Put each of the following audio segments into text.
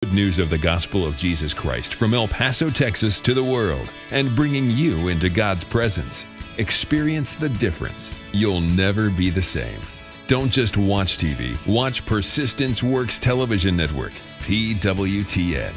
Good news of the gospel of Jesus Christ from El Paso, Texas to the world and bringing you into God's presence. Experience the difference. You'll never be the same. Don't just watch TV. Watch Persistence Works Television Network, PWTN.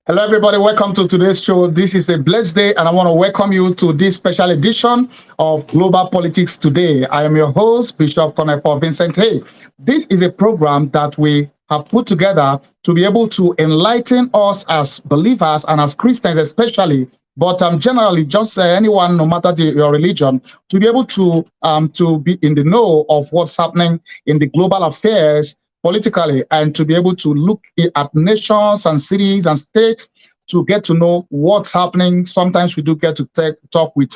Hello, everybody. Welcome to today's show. This is a blessed day, and I want to welcome you to this special edition of Global Politics Today. I am your host, Bishop Vincent. Hey, this is a program that we have put together to be able to enlighten us as believers and as Christians especially, but generally just anyone, no matter your religion, to be able to be in the know of what's happening in the global affairs politically, and to be able to look at nations and cities and states to get to know what's happening. Sometimes we do get to talk with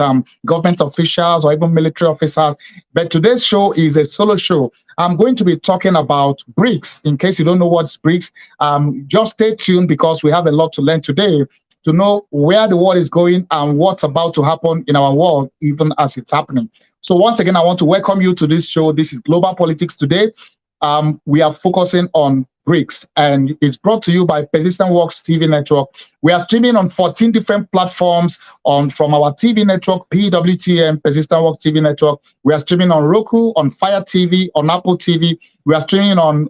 government officials or even military officers. But today's show is a solo show. I'm going to be talking about Brics. In case you don't know what's Brics, just stay tuned because we have a lot to learn today to know where the world is going and what's about to happen in our world, even as it's happening. So once again, I want to welcome you to this show. This is Global Politics Today. We are focusing on Brics, and it's brought to you by Persistent Works TV Network. We are streaming on 14 different platforms from our TV network, PWTN, Persistent Works TV Network. We are streaming on Roku, on Fire TV, on Apple TV. We are streaming on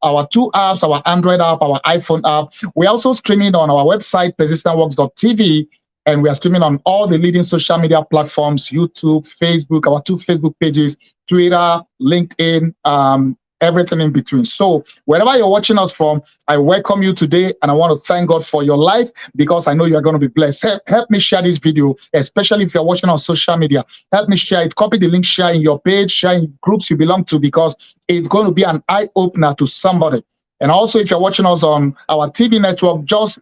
our two apps, our Android app, our iPhone app. We're also streaming on our website, persistentworks.tv, and we are streaming on all the leading social media platforms, YouTube, Facebook, our two Facebook pages, Twitter, LinkedIn, everything in between. So wherever you're watching us from, I welcome you today, and I want to thank God for your life because I know you are going to be blessed. Help me share this video, especially if you're watching on social media. Help me share it. Copy the link, share in your page, share in groups you belong to, because it's going to be an eye-opener to somebody. And also, if you're watching us on our TV network, just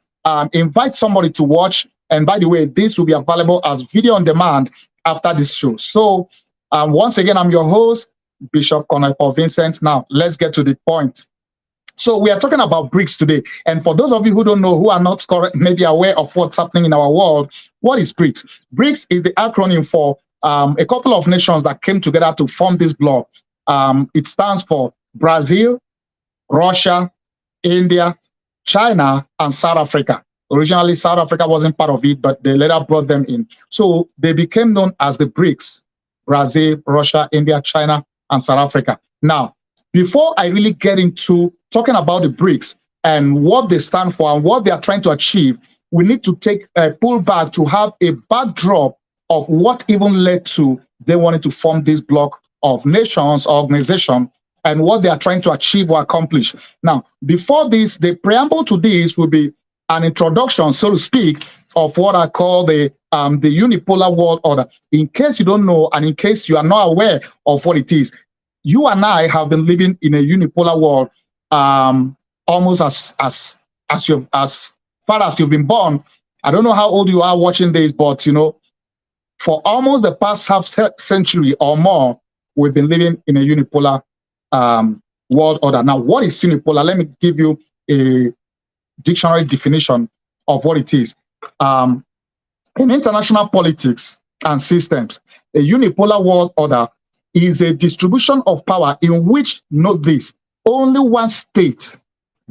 invite somebody to watch. And by the way, this will be available as video on demand after this show. So once again, I'm your host, Bishop Vincent. Now, let's get to the point. So we are talking about Brics today. And for those of you who don't know, who are not maybe aware of what's happening in our world, what is Brics? Brics is the acronym for a couple of nations that came together to form this bloc. It stands for Brazil, Russia, India, China, and South Africa. Originally, South Africa wasn't part of it, but they later brought them in. So they became known as the Brics: Brazil, Russia, India, China, and South Africa. Now, before I really get into talking about the Brics and what they stand for and what they are trying to achieve, we need to take a pull back to have a backdrop of what even led to they wanted to form this bloc of nations or organization and what they are trying to achieve or accomplish. Now, before this, the preamble to this will be an introduction, so to speak, of what I call the unipolar world order. In case you don't know, and in case you are not aware of what it is, you and I have been living in a unipolar world almost as far as you've been born. I don't know how old you are watching this, but you know, for almost the past half century or more, we've been living in a unipolar world order. Now, what is unipolar? Let me give you a dictionary definition of what it is. In international politics and systems, a unipolar world order is a distribution of power in which, note this, only one state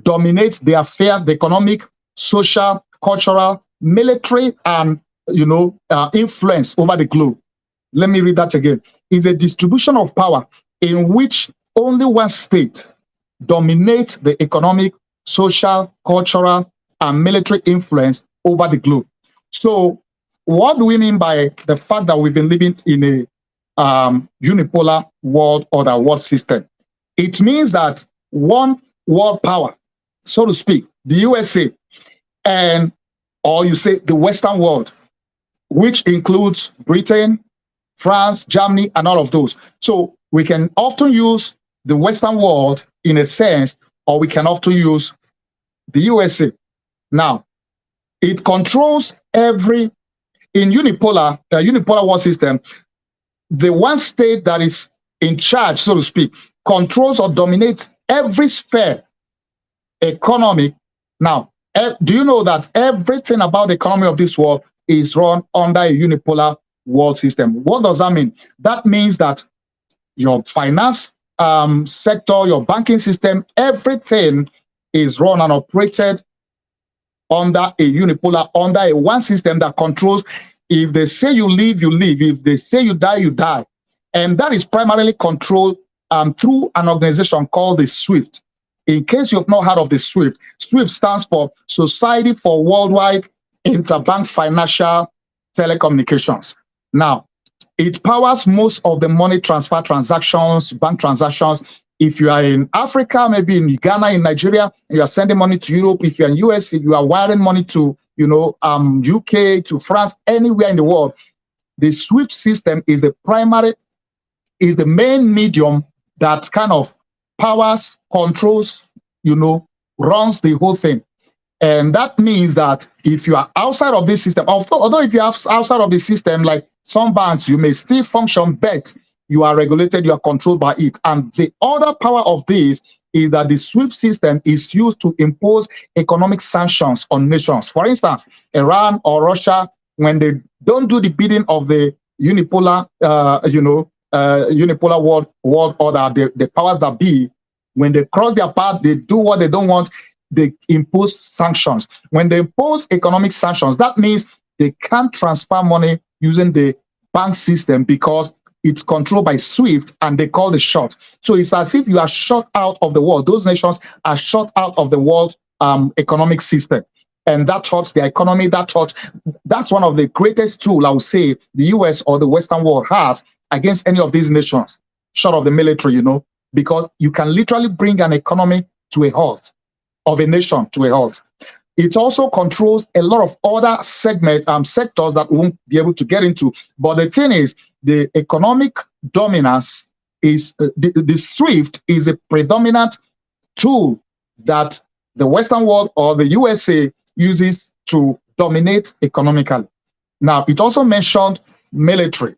dominates the affairs, the economic, social, cultural, military, and influence over the globe. Let me read that again. It's a distribution of power in which only one state dominates the economic, social, cultural, and military influence over the globe. So what do we mean by the fact that we've been living in a unipolar world order, world system? It means that one world power, so to speak, the USA, or you say the Western world, which includes Britain, France, Germany, and all of those. So we can often use the Western world in a sense, or we can often use the USA. Now, it controls in unipolar world system, the one state that is in charge, so to speak, controls or dominates every sphere, economic. Now, do you know that everything about the economy of this world is run under a unipolar world system? What does that mean? That means that your finance sector, your banking system, everything is run and operated under a unipolar, under a one system that controls. If they say you live, you live. If they say you die, you die. And that is primarily controlled through an organization called the SWIFT. In case you've not heard of the SWIFT, SWIFT stands for Society for Worldwide Interbank Financial Telecommunications. Now, it powers most of the money transfer transactions, bank transactions. If you are in Africa, maybe in Ghana, in Nigeria, you are sending money to Europe. If you're in US, you are wiring money to, UK, to France, anywhere in the world. The SWIFT system is the main medium that kind of powers, controls, runs the whole thing. And that means that if you are outside of this system, although if you are outside of the system, like some banks, you may still function, but you are regulated, you are controlled by it. And the other power of this is that the SWIFT system is used to impose economic sanctions on nations. For instance, Iran or Russia, when they don't do the bidding of the unipolar, unipolar world order, the powers that be, when they cross their path, they do what they don't want, they impose sanctions. When they impose economic sanctions, that means they can't transfer money using the bank system because it's controlled by SWIFT and they call the shot. So it's as if you are shut out of the world. Those nations are shut out of the world economic system. And that hurts their economy. That's one of the greatest tools, I would say, the US or the Western world has against any of these nations, short of the military, because you can literally bring an economy to a halt, of a nation to a halt. It also controls a lot of other sectors that we won't be able to get into. But the thing is, the economic dominance is, the SWIFT is a predominant tool that the Western world or the USA uses to dominate economically. Now, it also mentioned military.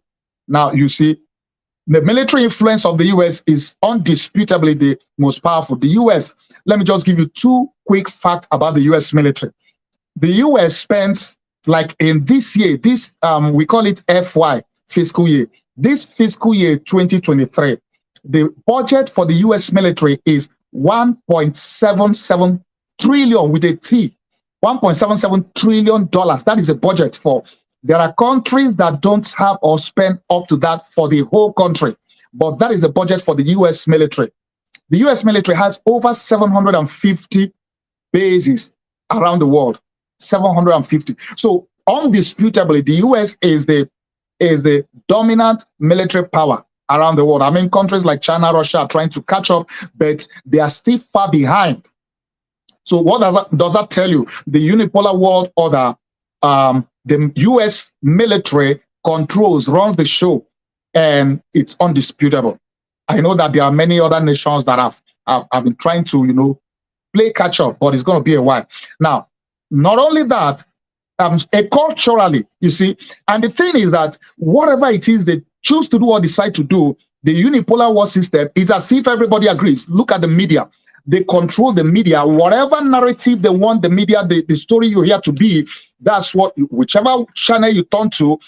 Now, you see, the military influence of the US is undisputably the most powerful. The US, let me just give you two quick facts about the US military. The US spends, like in this year, we call it FY, fiscal year. This fiscal year 2023, the budget for the US military is $1.77 trillion with a T. $1.77 trillion. That is the budget for. There are countries that don't have or spend up to that for the whole country, but that is the budget for the US military. The US military has over 750 bases around the world. 750. So undisputably, the US is the dominant military power around the world. I mean, countries like China, Russia are trying to catch up, but they are still far behind. So what does that tell you? The unipolar world order, the US military runs the show, and it's undisputable. I know that there are many other nations that have been trying to, play catch up, but it's going to be a while. Now, not only that, culturally, you see, and the thing is that whatever it is they choose to do or decide to do, the unipolar world system is as if everybody agrees. Look at the media. They control the media. Whatever narrative they want the media, the story you hear to be, that's what, whichever channel you turn to,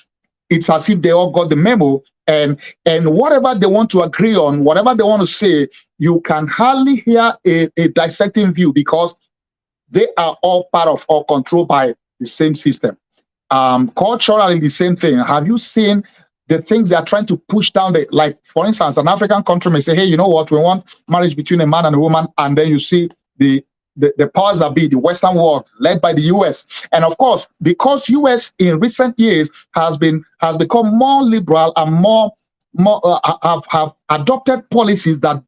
it's as if they all got the memo. And whatever they want to agree on, whatever they want to say, you can hardly hear a dissecting view because they are all part of or controlled by the same system. Culturally, the same thing. Have you seen the things they are trying to push down? Like, for instance, an African country may say, hey, you know what, we want marriage between a man and a woman. And then you see the powers that be, the Western world, led by the US. And of course, because US in recent years has become more liberal and have adopted policies that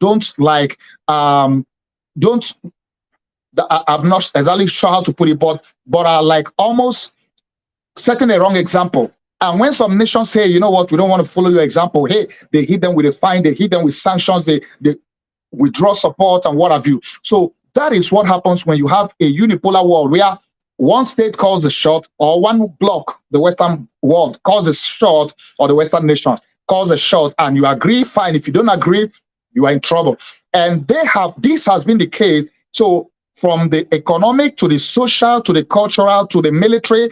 I'm not exactly sure how to put it, but are like almost setting a wrong example. And when some nations say, you know what, we don't want to follow your example, hey, they hit them with a fine, they hit them with sanctions, they withdraw support and what have you. So that is what happens when you have a unipolar world where one state calls the shot, or one bloc, the Western world, calls the shot, or the Western nations calls the shot, and you agree, fine. If you don't agree, you are in trouble. And this has been the case. So from the economic to the social to the cultural to the military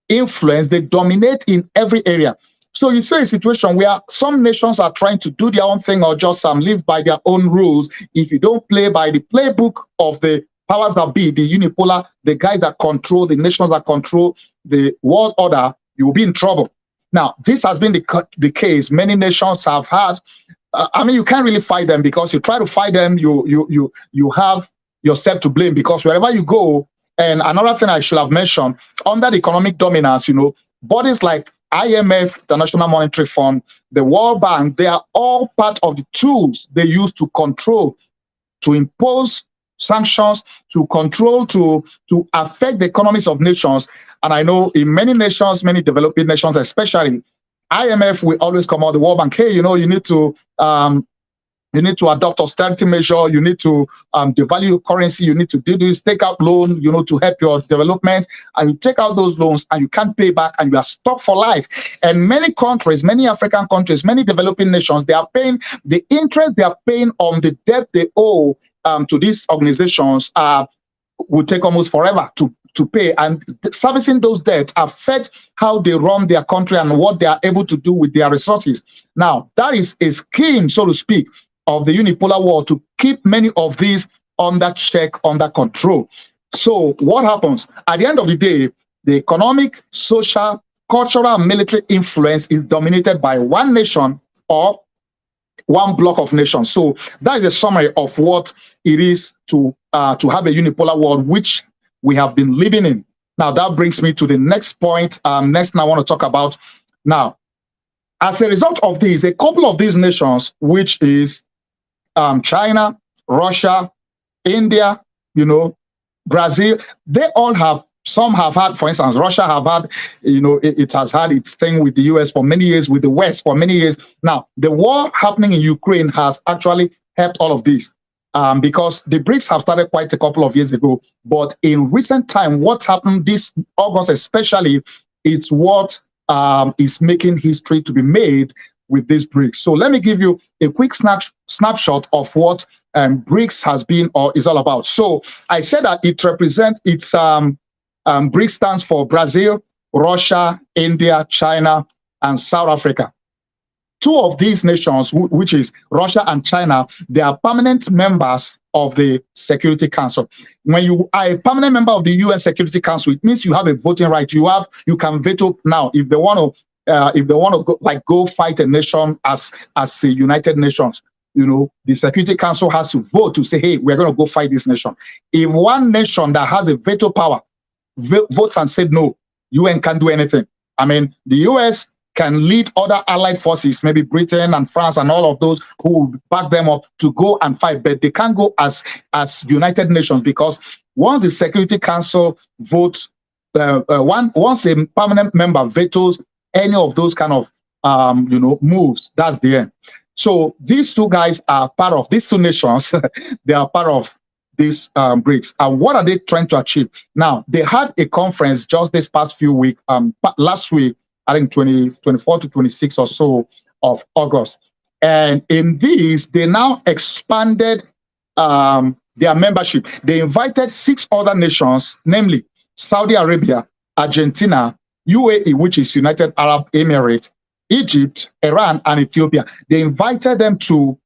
influence, they dominate in every area. So you see a situation where some nations are trying to do their own thing or just live by their own rules. If you don't play by the playbook of the powers that be, the unipolar, the guys that control, the nations that control the world order, you will be in trouble. Now, this has been the case. Many nations have had. I mean, you can't really fight them, because you try to fight them, you have yourself to blame, because wherever you go. And another thing I should have mentioned, under the economic dominance, bodies like IMF, International Monetary Fund, the World Bank, they are all part of the tools they use to control, to impose sanctions, to control, to affect the economies of nations. And I know in many nations, many developing nations especially, IMF will always come out, the World Bank, hey, you need to adopt austerity measure. You need to devalue your currency. You need to do this, take out loan, to help your development. And you take out those loans and you can't pay back and you are stuck for life. And many countries, many African countries, many developing nations, they are paying the interest they are paying on the debt they owe to these organizations will take almost forever to pay. And servicing those debts affect how they run their country and what they are able to do with their resources. Now, that is a scheme, so to speak, of the unipolar world to keep many of these under check, under control. So what happens? At the end of the day, the economic, social, cultural, and military influence is dominated by one nation or one block of nations. So that is a summary of what it is to have a unipolar world, which we have been living in. Now, that brings me to the next point. Next thing I want to talk about. Now, as a result of this, a couple of these nations, which is China, Russia, India, Brazil, they all have, some have had, for instance, Russia have had, it has had its thing with the US for many years, with the West for many years. Now, the war happening in Ukraine has actually helped all of this because the Brics have started quite a couple of years ago. But in recent time, what's happened this August especially is what is making history to be made with this Brics. So let me give you a quick snapshot of what Brics has been or is all about. So I said that it represents, Brics stands for Brazil, Russia, India, China, and South Africa. Two of these nations, which is Russia and China, they are permanent members of the Security Council. When you are a permanent member of the UN Security Council, it means you have a voting right. You can veto now if they want to go fight a nation as a United Nations. The Security Council has to vote to say, hey, we're going to go fight this nation. If one nation that has a veto power votes and said no, UN can't do anything. I mean, the US can lead other allied forces, maybe Britain and France and all of those who will back them up to go and fight, but they can't go as United Nations, because once the Security Council votes, once a permanent member vetoes any of those kind of moves, that's the end. So these two guys are part of these two nations. They are part of these Brics. And what are they trying to achieve? Now, they had a conference just this past few weeks, last week, I think 24 to 26 or so of August. And in these, they now expanded their membership. They invited 6 other nations, namely Saudi Arabia, Argentina, UAE, which is United Arab Emirates, Egypt, Iran, and Ethiopia. They invited them to,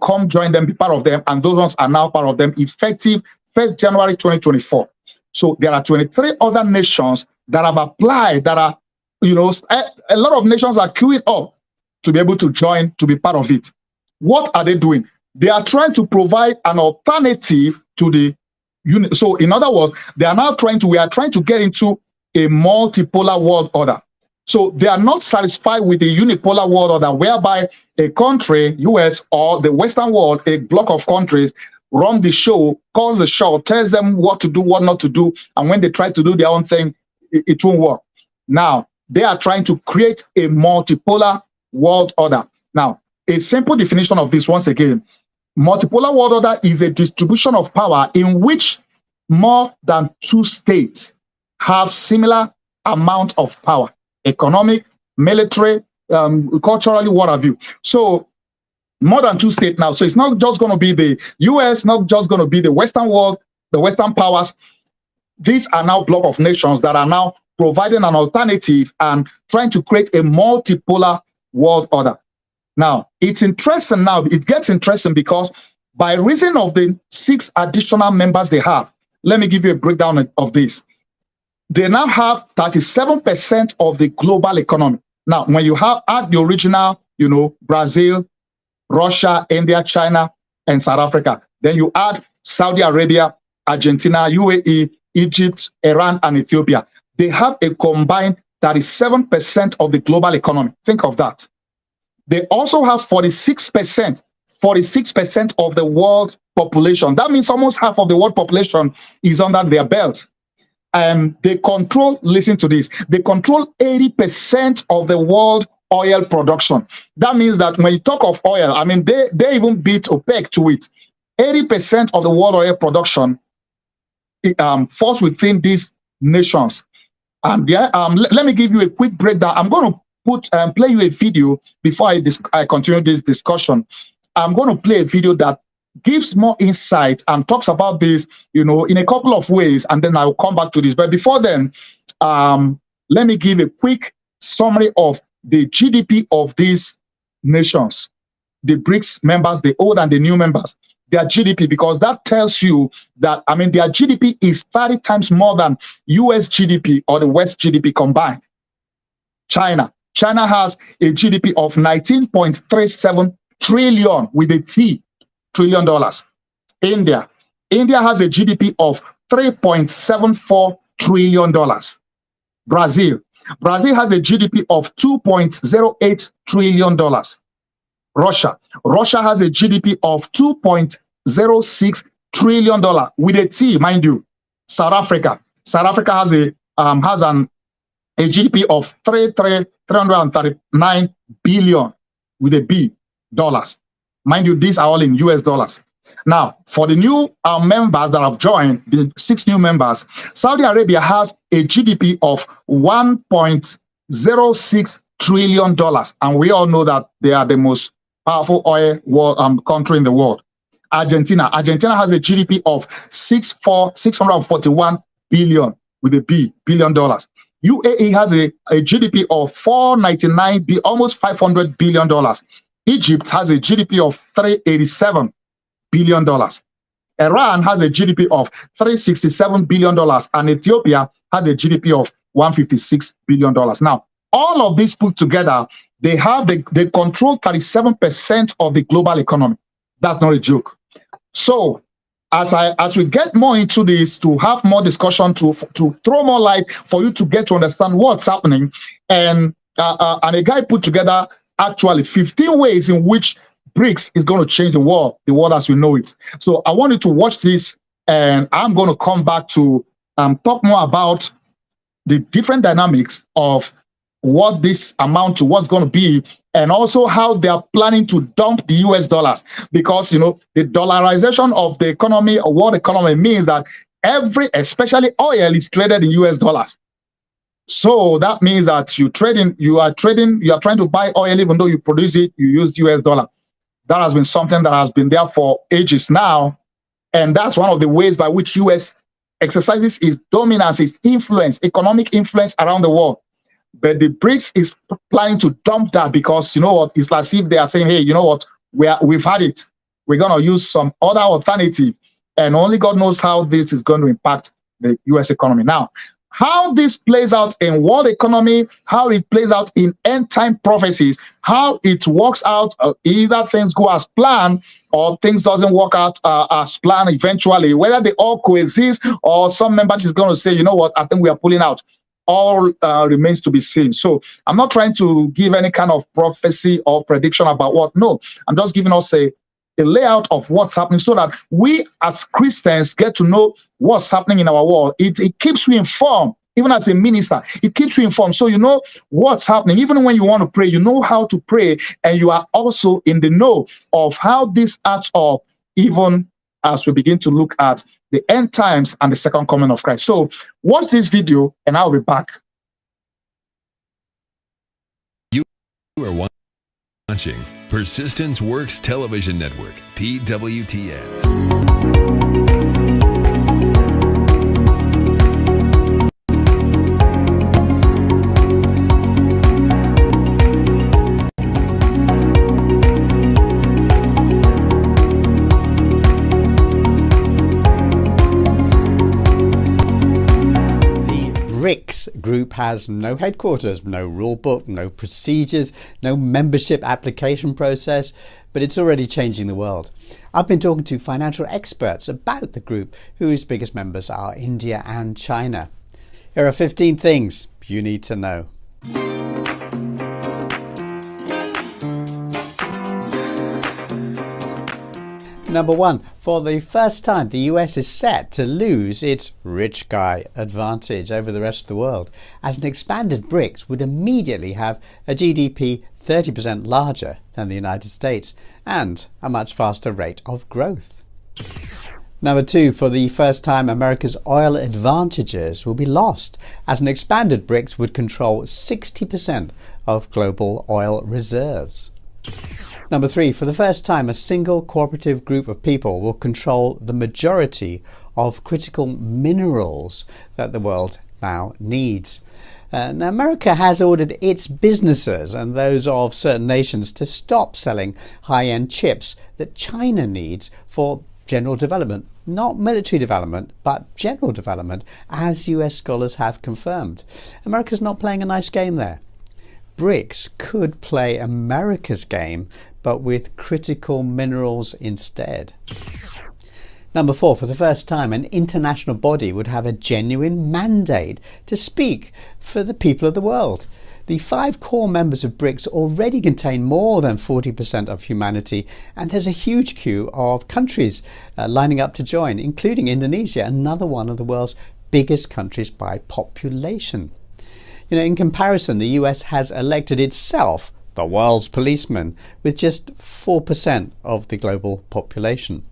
come join them, be part of them, and those ones are now part of them, effective 1st January 2024. So there are 23 other nations that have applied, that are, a lot of nations are queuing up to be able to join, to be part of it. What are they doing? They are trying to provide an alternative to the unit. So in other words, we are trying to get into a multipolar world order. So they are not satisfied with the unipolar world order, whereby a country, US or the Western world, a block of countries, run the show, calls the show, tells them what to do, what not to do, and when they try to do their own thing, it won't work. Now, they are trying to create a multipolar world order. Now, a simple definition of this, once again, multipolar world order is a distribution of power in which more than 2 states have similar amount of power, economic, military, culturally, what have you. So more than 2 states now. So it's not just going to be the US, not just going to be the Western world, the Western powers. These are now block of nations that are now providing an alternative and trying to create a multipolar world order. Now, it's interesting now, it gets interesting because by reason of the 6 additional members they have, let me give you a breakdown of this. They now have 37% of the global economy. Now, when you add the original, Brazil, Russia, India, China, and South Africa, then you add Saudi Arabia, Argentina, UAE, Egypt, Iran, and Ethiopia. They have a combined 37% of the global economy. Think of that. They also have 46% of the world population. That means almost half of the world population is under their belt. And they control, listen to this, they control 80% of the world oil production. That means that when you talk of oil, I mean, they even beat OPEC to it. 80% of the world oil production falls within these nations. And let me give you a quick breakdown. I'm going to play you a video before I continue this discussion. I'm going to play a video that gives more insight and talks about this, in a couple of ways, and then I'll come back to this. But before then, let me give a quick summary of the GDP of these nations, the BRICS members, the old and the new members, their GDP, because that tells you that, I mean, their GDP is 30 times more than US GDP or the West GDP combined. China has a GDP of 19.37 trillion with a T, trillion dollars. India has a GDP of $3.74 trillion. Brazil has a GDP of $2.08 trillion. Russia has a GDP of $2.06 trillion with a T, mind you. South Africa has a GDP of 339 billion with a B dollars. Mind you, these are all in US dollars. Now, for the new members that have joined, the 6 new members, Saudi Arabia has a GDP of $1.06 trillion. And we all know that they are the most powerful oil country in the world. Argentina has a GDP of $641 billion with a B, billion dollars. UAE has a GDP of 499, almost $500 billion. Egypt has a GDP of $387 billion. Iran has a GDP of $367 billion, and Ethiopia has a GDP of $156 billion. Now, all of these put together, they control 37% of the global economy. That's not a joke. So, as we get more into this, to have more discussion, to throw more light for you to get to understand what's happening, and a guy put together actually 15 ways in which BRICS is going to change the world as we know it. So I want you to watch this, and I'm going to come back to talk more about the different dynamics of what this amount to, what's going to be, and also how they are planning to dump the US dollars. Because, the dollarization of the economy, or world economy, means that especially oil, is traded in US dollars. So that means that you are trying to buy oil, even though you produce it, you use US dollar. That has been something that has been there for ages now. And that's one of the ways by which US exercises its dominance, its influence, economic influence around the world. But the BRICS is planning to dump that because, it's as if they are saying, hey, we've had it. We're going to use some other alternative. And only God knows how this is going to impact the US economy. Now, how this plays out in world economy, how it plays out in end time prophecies, how it works out, either things go as planned or things doesn't work out as planned eventually, whether they all coexist or some members is going to say, you know what, I think we are pulling out. All remains to be seen. So I'm not trying to give any kind of prophecy or prediction about what. No, I'm just giving us a layout of what's happening so that we as Christians get to know what's happening in our world. It keeps you informed. Even as a minister, it keeps you informed. So you know what's happening. Even when you want to pray, you know how to pray, and you are also in the know of how this adds up, even as we begin to look at the end times and the second coming of Christ. So watch this video, and I'll be back. You are watching Persistence Works Television Network, PWTN. Brics group has no headquarters, no rule book, no procedures, no membership application process, but it's already changing the world. I've been talking to financial experts about the group, whose biggest members are India and China. Here are 15 things you need to know. Number one, for the first time, the US is set to lose its rich guy advantage over the rest of the world, as an expanded Brics would immediately have a GDP 30% larger than the United States and a much faster rate of growth. Number two, for the first time, America's oil advantages will be lost, as an expanded Brics would control 60% of global oil reserves. Number three, for the first time, a single cooperative group of people will control the majority of critical minerals that the world now needs. Now, America has ordered its businesses and those of certain nations to stop selling high-end chips that China needs for general development, not military development, but general development, as US scholars have confirmed. America's not playing a nice game there. Brics could play America's game, but with critical minerals instead. Number four, for the first time, an international body would have a genuine mandate to speak for the people of the world. The 5 core members of Brics already contain more than 40% of humanity, and there's a huge queue of countries lining up to join, including Indonesia, another one of the world's biggest countries by population. In comparison, the US has elected itself the world's policeman, with just 4% of the global population.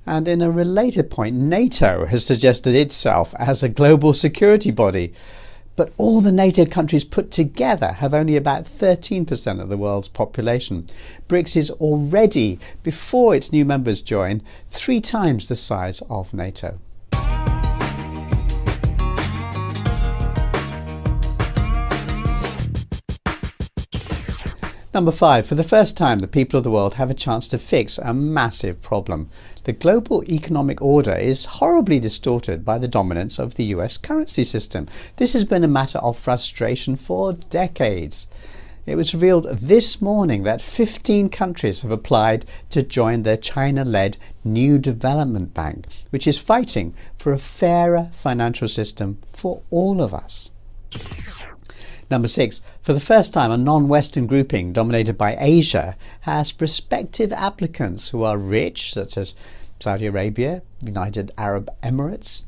And in a related point, NATO has suggested itself as a global security body, but all the NATO countries put together have only about 13% of the world's population. Brics is already, before its new members join, 3 times the size of NATO. Number 5, for the first time, the people of the world have a chance to fix a massive problem. The global economic order is horribly distorted by the dominance of the US currency system. This has been a matter of frustration for decades. It was revealed this morning that 15 countries have applied to join the China-led New Development Bank, which is fighting for a fairer financial system for all of us. Number 6, for the first time, a non-Western grouping dominated by Asia has prospective applicants who are rich, such as Saudi Arabia, United Arab Emirates,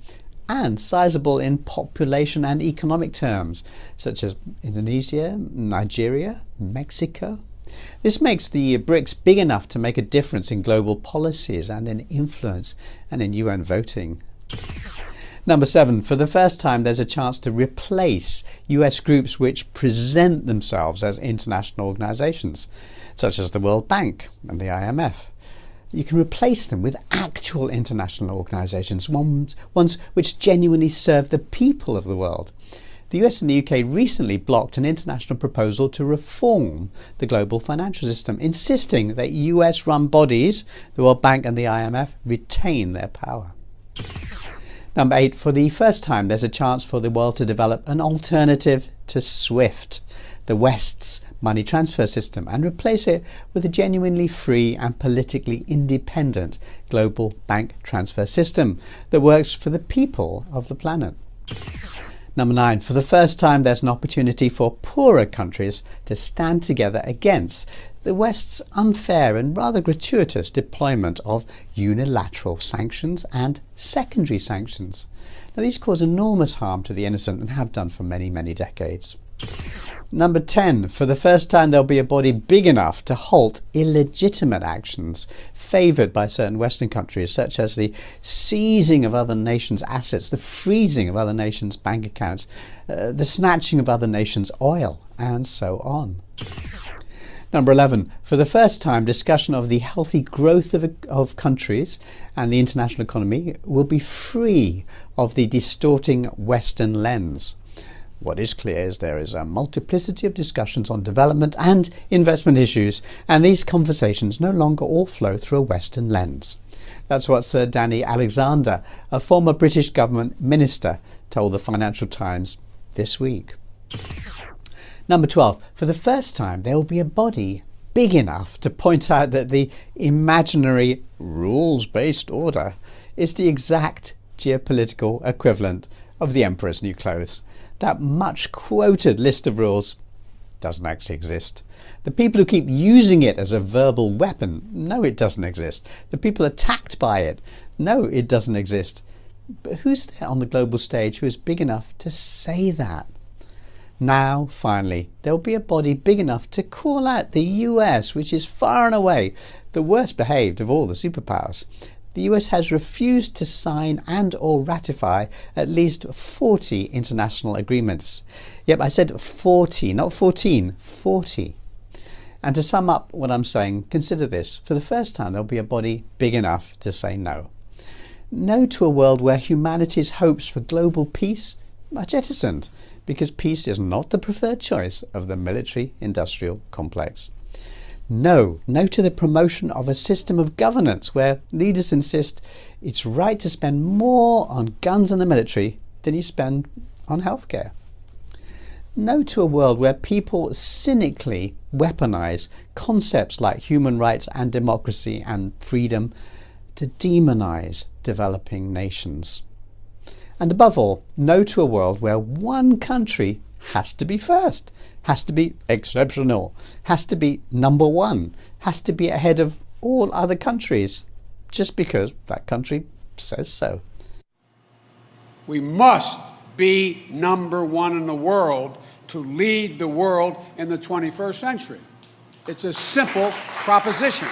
and sizable in population and economic terms, such as Indonesia, Nigeria, Mexico. This makes the Brics big enough to make a difference in global policies and in influence and in UN voting. Number 7, for the first time, there's a chance to replace US groups which present themselves as international organizations, such as the World Bank and the IMF. You can replace them with actual international organizations, ones which genuinely serve the people of the world. The US and the UK recently blocked an international proposal to reform the global financial system, insisting that US-run bodies, the World Bank and the IMF, retain their power. Number 8, for the first time, there's a chance for the world to develop an alternative to SWIFT, the West's money transfer system, and replace it with a genuinely free and politically independent global bank transfer system that works for the people of the planet. Number 9, for the first time, there's an opportunity for poorer countries to stand together against the West's unfair and rather gratuitous deployment of unilateral sanctions and secondary sanctions. Now, these cause enormous harm to the innocent and have done for many, many decades. Number 10, for the first time, there'll be a body big enough to halt illegitimate actions favoured by certain Western countries, such as the seizing of other nations' assets, the freezing of other nations' bank accounts, the snatching of other nations' oil, and so on. Number 11, for the first time, discussion of the healthy growth of countries and the international economy will be free of the distorting Western lens. What is clear is there is a multiplicity of discussions on development and investment issues, and these conversations no longer all flow through a Western lens. That's what Sir Danny Alexander, a former British government minister, told the Financial Times this week. Number 12. For the first time, there will be a body big enough to point out that the imaginary rules-based order is the exact geopolitical equivalent of the emperor's new clothes. That much quoted list of rules doesn't actually exist. The people who keep using it as a verbal weapon, no, it doesn't exist. The people attacked by it, no, it doesn't exist. But who's there on the global stage who is big enough to say that? Now, finally, there'll be a body big enough to call out the US, which is far and away the worst behaved of all the superpowers. The US has refused to sign and or ratify at least 40 international agreements. Yep, I said 40, not 14, 40. And to sum up what I'm saying, consider this. For the first time, there'll be a body big enough to say no. No to a world where humanity's hopes for global peace are jettisoned, because peace is not the preferred choice of the military-industrial complex. No to the promotion of a system of governance where leaders insist it's right to spend more on guns and the military than you spend on healthcare. No to a world where people cynically weaponize concepts like human rights and democracy and freedom to demonize developing nations. And above all, no to a world where one country has to be first, has to be exceptional, has to be number one, has to be ahead of all other countries, just because that country says so. We must be number one in the world to lead the world in the 21st century. It's a simple proposition.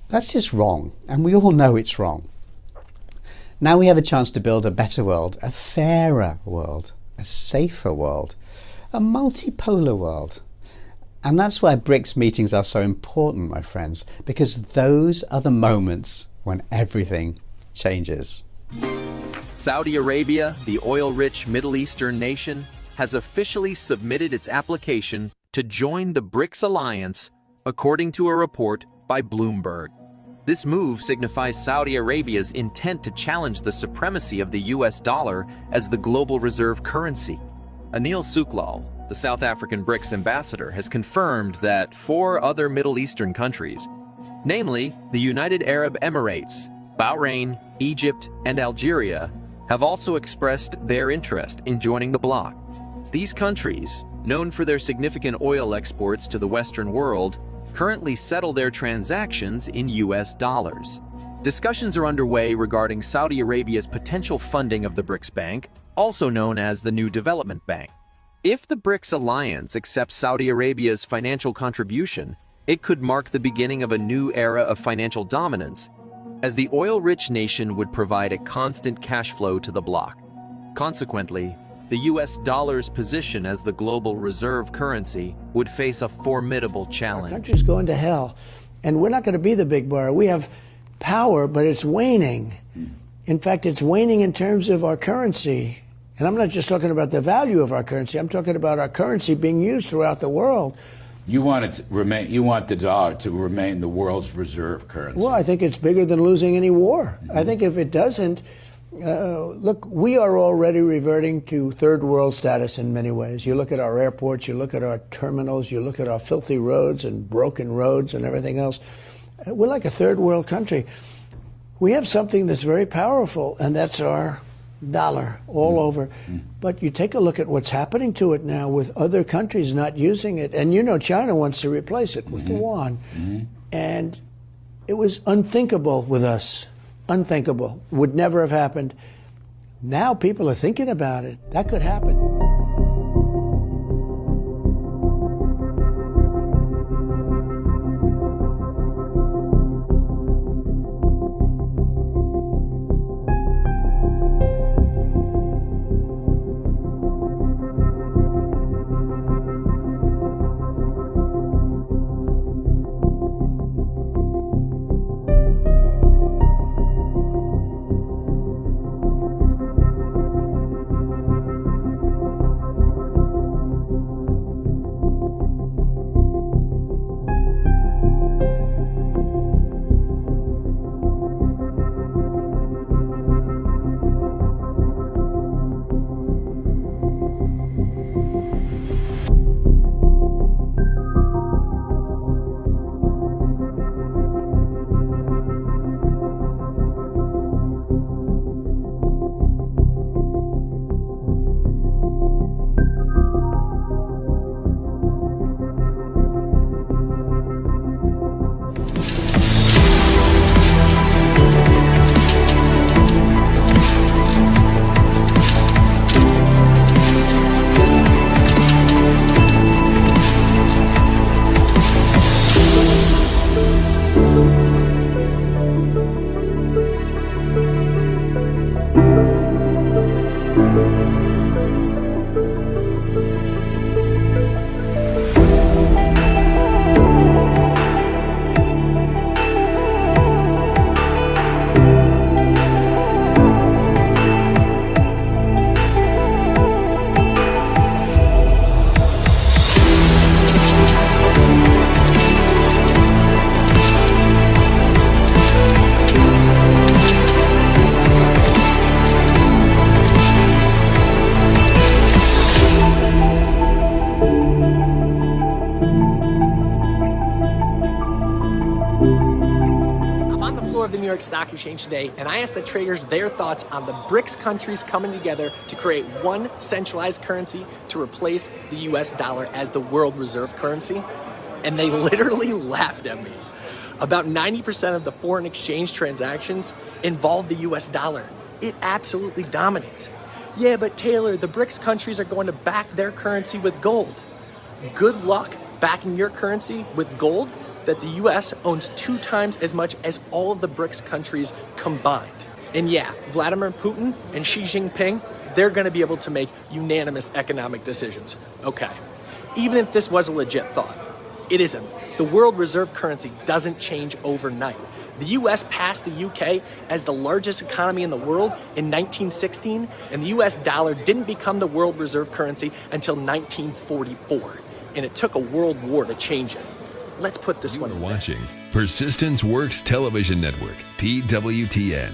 That's just wrong, and we all know it's wrong. Now we have a chance to build a better world, a fairer world, a safer world, a multipolar world. And that's why Brics meetings are so important, my friends, because those are the moments when everything changes. Saudi Arabia, the oil-rich Middle Eastern nation, has officially submitted its application to join the Brics alliance, according to a report by Bloomberg. This move signifies Saudi Arabia's intent to challenge the supremacy of the US dollar as the global reserve currency. Anil Suklal, the South African Brics ambassador, has confirmed that 4 other Middle Eastern countries, namely the United Arab Emirates, Bahrain, Egypt, and Algeria, have also expressed their interest in joining the bloc. These countries, known for their significant oil exports to the Western world, currently settle their transactions in US dollars. Discussions are underway regarding Saudi Arabia's potential funding of the Brics Bank, also known as the New Development Bank. If the Brics alliance accepts Saudi Arabia's financial contribution, it could mark the beginning of a new era of financial dominance, as the oil-rich nation would provide a constant cash flow to the bloc. Consequently, the US dollar's position as the global reserve currency would face a formidable challenge. Our country's going to hell, and we're not going to be the big bar. We have power, but it's waning. In fact, it's waning in terms of our currency. And I'm not just talking about the value of our currency. I'm talking about our currency being used throughout the world. You want it to remain. You want the dollar to remain the world's reserve currency. Well, I think it's bigger than losing any war. I think if it doesn't, look, we are already reverting to third world status in many ways. You look at our airports, you look at our terminals, you look at our filthy roads and broken roads and everything else. We're like a third world country. We have something that's very powerful, and that's our dollar all over. But you take a look at what's happening to it now with other countries not using it. And you know China wants to replace it with the yuan. And it was unthinkable with us. Unthinkable. Would never have happened. Now people are thinking about it. That could happen. stock exchange today, and I asked the traders their thoughts on the BRICS countries coming together to create one centralized currency to replace the US dollar as the world reserve currency. And they literally laughed at me. About 90% of the foreign exchange transactions involve the US dollar. It absolutely dominates. Yeah, but Taylor, the BRICS countries are going to back their currency with gold. Good luck backing your currency with gold that the US owns 2 times as much as all of the BRICS countries combined. And yeah, Vladimir Putin and Xi Jinping, they're going to be able to make unanimous economic decisions. Okay, even if this was a legit thought, it isn't. The world reserve currency doesn't change overnight. The US passed the UK as the largest economy in the world in 1916, and the US dollar didn't become the world reserve currency until 1944. And it took a world war to change it. Let's put this one in there. Watching Persistence Works Television Network, PWTN.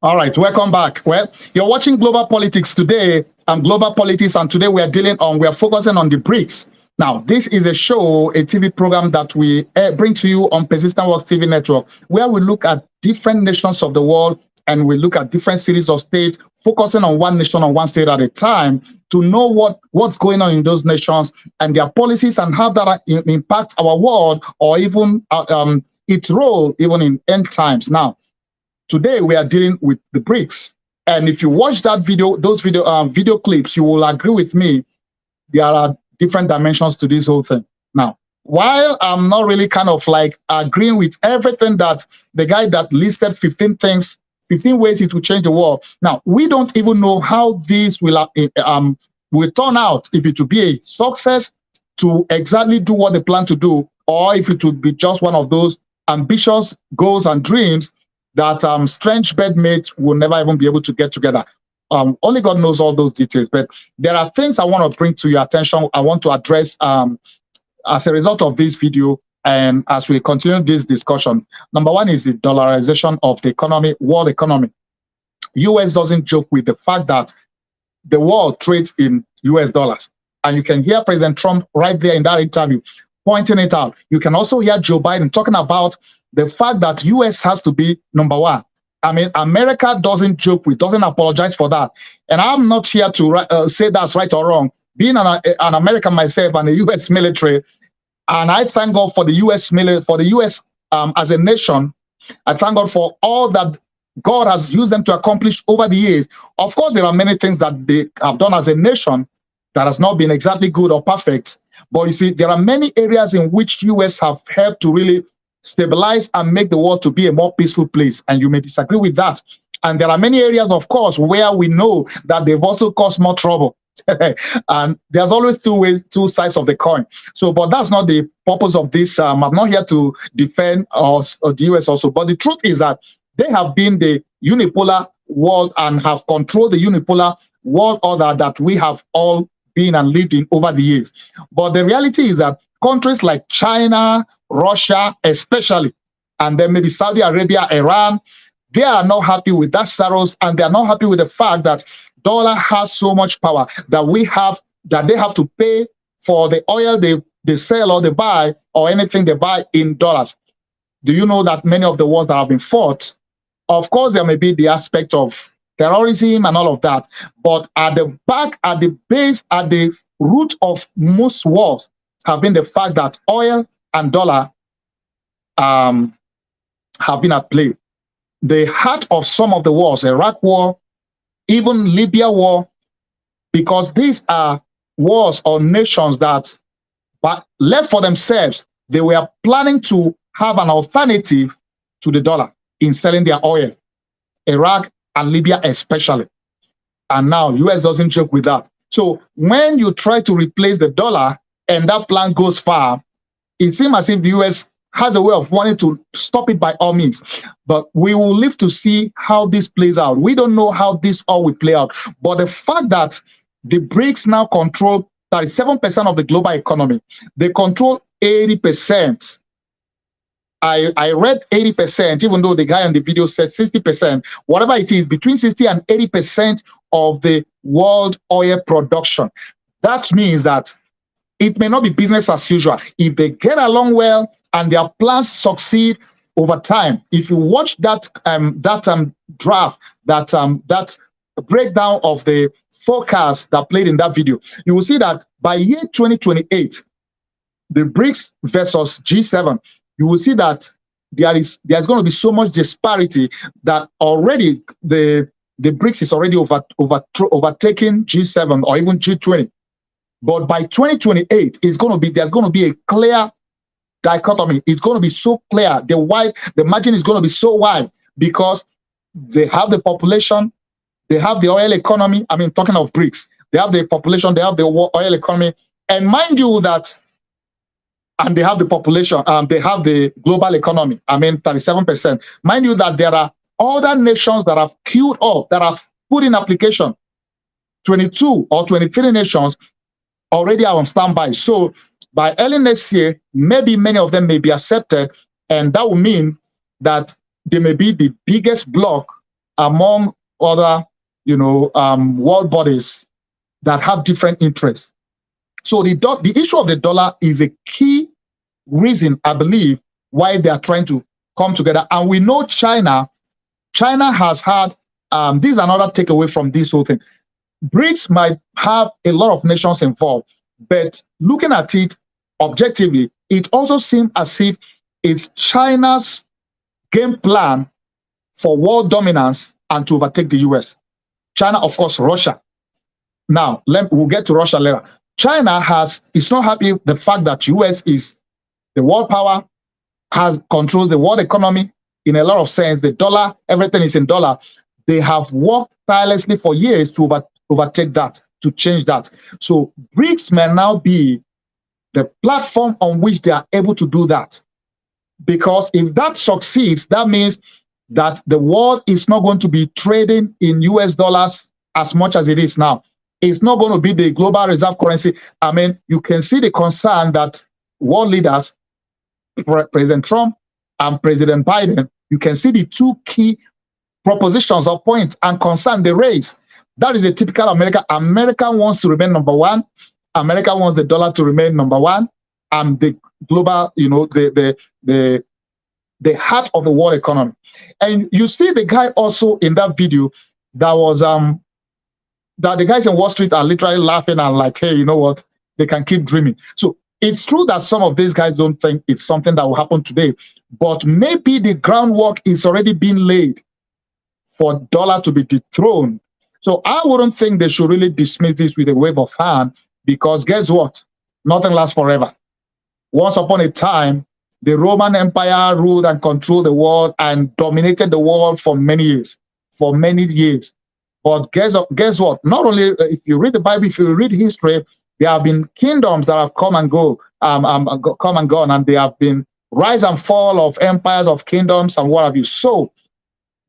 All right, welcome back. Well, you're watching Global Politics today, and today we are focusing on the BRICS. Now, this is a show, a TV program that we bring to you on Persistent Works TV network, where we look at different nations of the world and we look at different series of states, focusing on one nation or one state at a time to know what's going on in those nations and their policies and how that impacts our world or even its role even in end times. Now, today we are dealing with the BRICS. And if you watch that video, those video clips, you will agree with me, there are different dimensions to this whole thing. Now, while I'm not really kind of like agreeing with everything that the guy that listed 15 ways it will change the world. Now, we don't even know how this will turn out, if it will be a success to exactly do what they plan to do, or if it would be just one of those ambitious goals and dreams that strange bedmates will never even be able to get together. Only God knows all those details, but there are things I want to bring to your attention. I want to address as a result of this video, and as we continue this discussion. Number one is the dollarization of the economy, world economy. US doesn't joke with the fact that the world trades in US dollars. And you can hear President Trump right there in that interview pointing it out. You can also hear Joe Biden talking about the fact that US has to be number one. I mean, America doesn't joke with, doesn't apologize for that. And I'm not here to say that's right or wrong. Being an American myself and the US military, and I thank God for the US military, for the US as a nation. I thank God for all that God has used them to accomplish over the years. Of course, there are many things that they have done as a nation that has not been exactly good or perfect. But you see, there are many areas in which US have helped to really stabilize and make the world to be a more peaceful place. And you may disagree with that. And there are many areas, of course, where we know that they've also caused more trouble. And there's always two sides of the coin. So, but that's not the purpose of this. I'm not here to defend us or the US also. But the truth is that they have been the unipolar world and have controlled the unipolar world order that we have all been and lived in over the years. But the reality is that countries like China, Russia, especially, and then maybe Saudi Arabia, Iran, they are not happy with that status, and they are not happy with the fact that dollar has so much power that they have to pay for the oil they sell or they buy or anything they buy in dollars. Do you know that many of the wars that have been fought, of course, there may be the aspect of terrorism and all of that, but at the back, at the base, at the root of most wars have been the fact that oil and dollar have been at play. The heart of some of the wars, Iraq war, even Libya war, because these are wars or nations that, but left for themselves, they were planning to have an alternative to the dollar in selling their oil. Iraq and Libya especially. And now US doesn't joke with that. So when you try to replace the dollar and that plan goes far, it seems as if the US has a way of wanting to stop it by all means. But we will live to see how this plays out. We don't know how this all will play out. But the fact that the BRICS now control 37% of the global economy, they control 80%. I read 80%, even though the guy on the video says 60%, whatever it is, between 60 and 80% of the world oil production. That means that it may not be business as usual. If they get along well and their plans succeed, over time. If you watch that draft, that breakdown of the forecast that played in that video, you will see that by year 2028, the BRICS versus G7, you will see that there's going to be so much disparity that already the BRICS is already overtaking G7 or even G20. But by 2028, there's going to be a clear dichotomy. It's going to be so clear. The margin is going to be so wide because they have the population, they have the oil economy. I mean, talking of BRICS, they have the population, they have the oil economy, and mind you that, and they have the population, they have the global economy. I mean, 37%. Mind you that there are other nations that have queued up, that have put in application. 22 or 23 nations already are on standby. So by early next year, maybe many of them may be accepted, and that will mean that they may be the biggest bloc among other, world bodies that have different interests. So the issue of the dollar is a key reason, I believe, why they are trying to come together. And we know China has had, this is another takeaway from this whole thing. BRICS might have a lot of nations involved, but looking at it objectively, it also seems as if it's China's game plan for world dominance and to overtake the US. China, of course, Russia. Now, we'll get to Russia later. China is not happy with the fact that US is the world power, controls the world economy in a lot of sense. The dollar, everything is in dollar. They have worked tirelessly for years to overtake that, to change that. So BRICS may now be the platform on which they are able to do that. Because if that succeeds, that means that the world is not going to be trading in US dollars as much as it is now. It's not going to be the global reserve currency. I mean, you can see the concern that world leaders, President Trump and President Biden, you can see the two key propositions or points and concern they raise. That is a typical America. America wants to remain number one. America wants the dollar to remain number one. And the global, the heart of the world economy. And you see the guy also in that video that was that the guys in Wall Street are literally laughing and like, hey, you know what? They can keep dreaming. So it's true that some of these guys don't think it's something that will happen today, but maybe the groundwork is already being laid for dollar to be dethroned. So I wouldn't think they should really dismiss this with a wave of hand, because guess what? Nothing lasts forever. Once upon a time, the Roman Empire ruled and controlled the world and dominated the world for many years. But guess what? Not only if you read the Bible, if you read history, there have been kingdoms that have come and gone, and there have been rise and fall of empires, of kingdoms, and what have you. So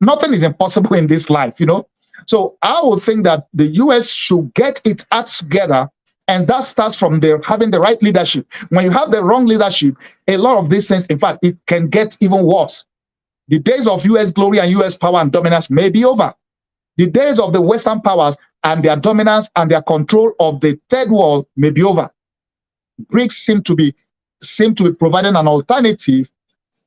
nothing is impossible in this life, So I would think that the US should get its act together, and that starts from having the right leadership. When you have the wrong leadership, a lot of these things, in fact, it can get even worse. The days of US glory and US power and dominance may be over. The days of the Western powers and their dominance and their control of the third world may be over. BRICS seem to be providing an alternative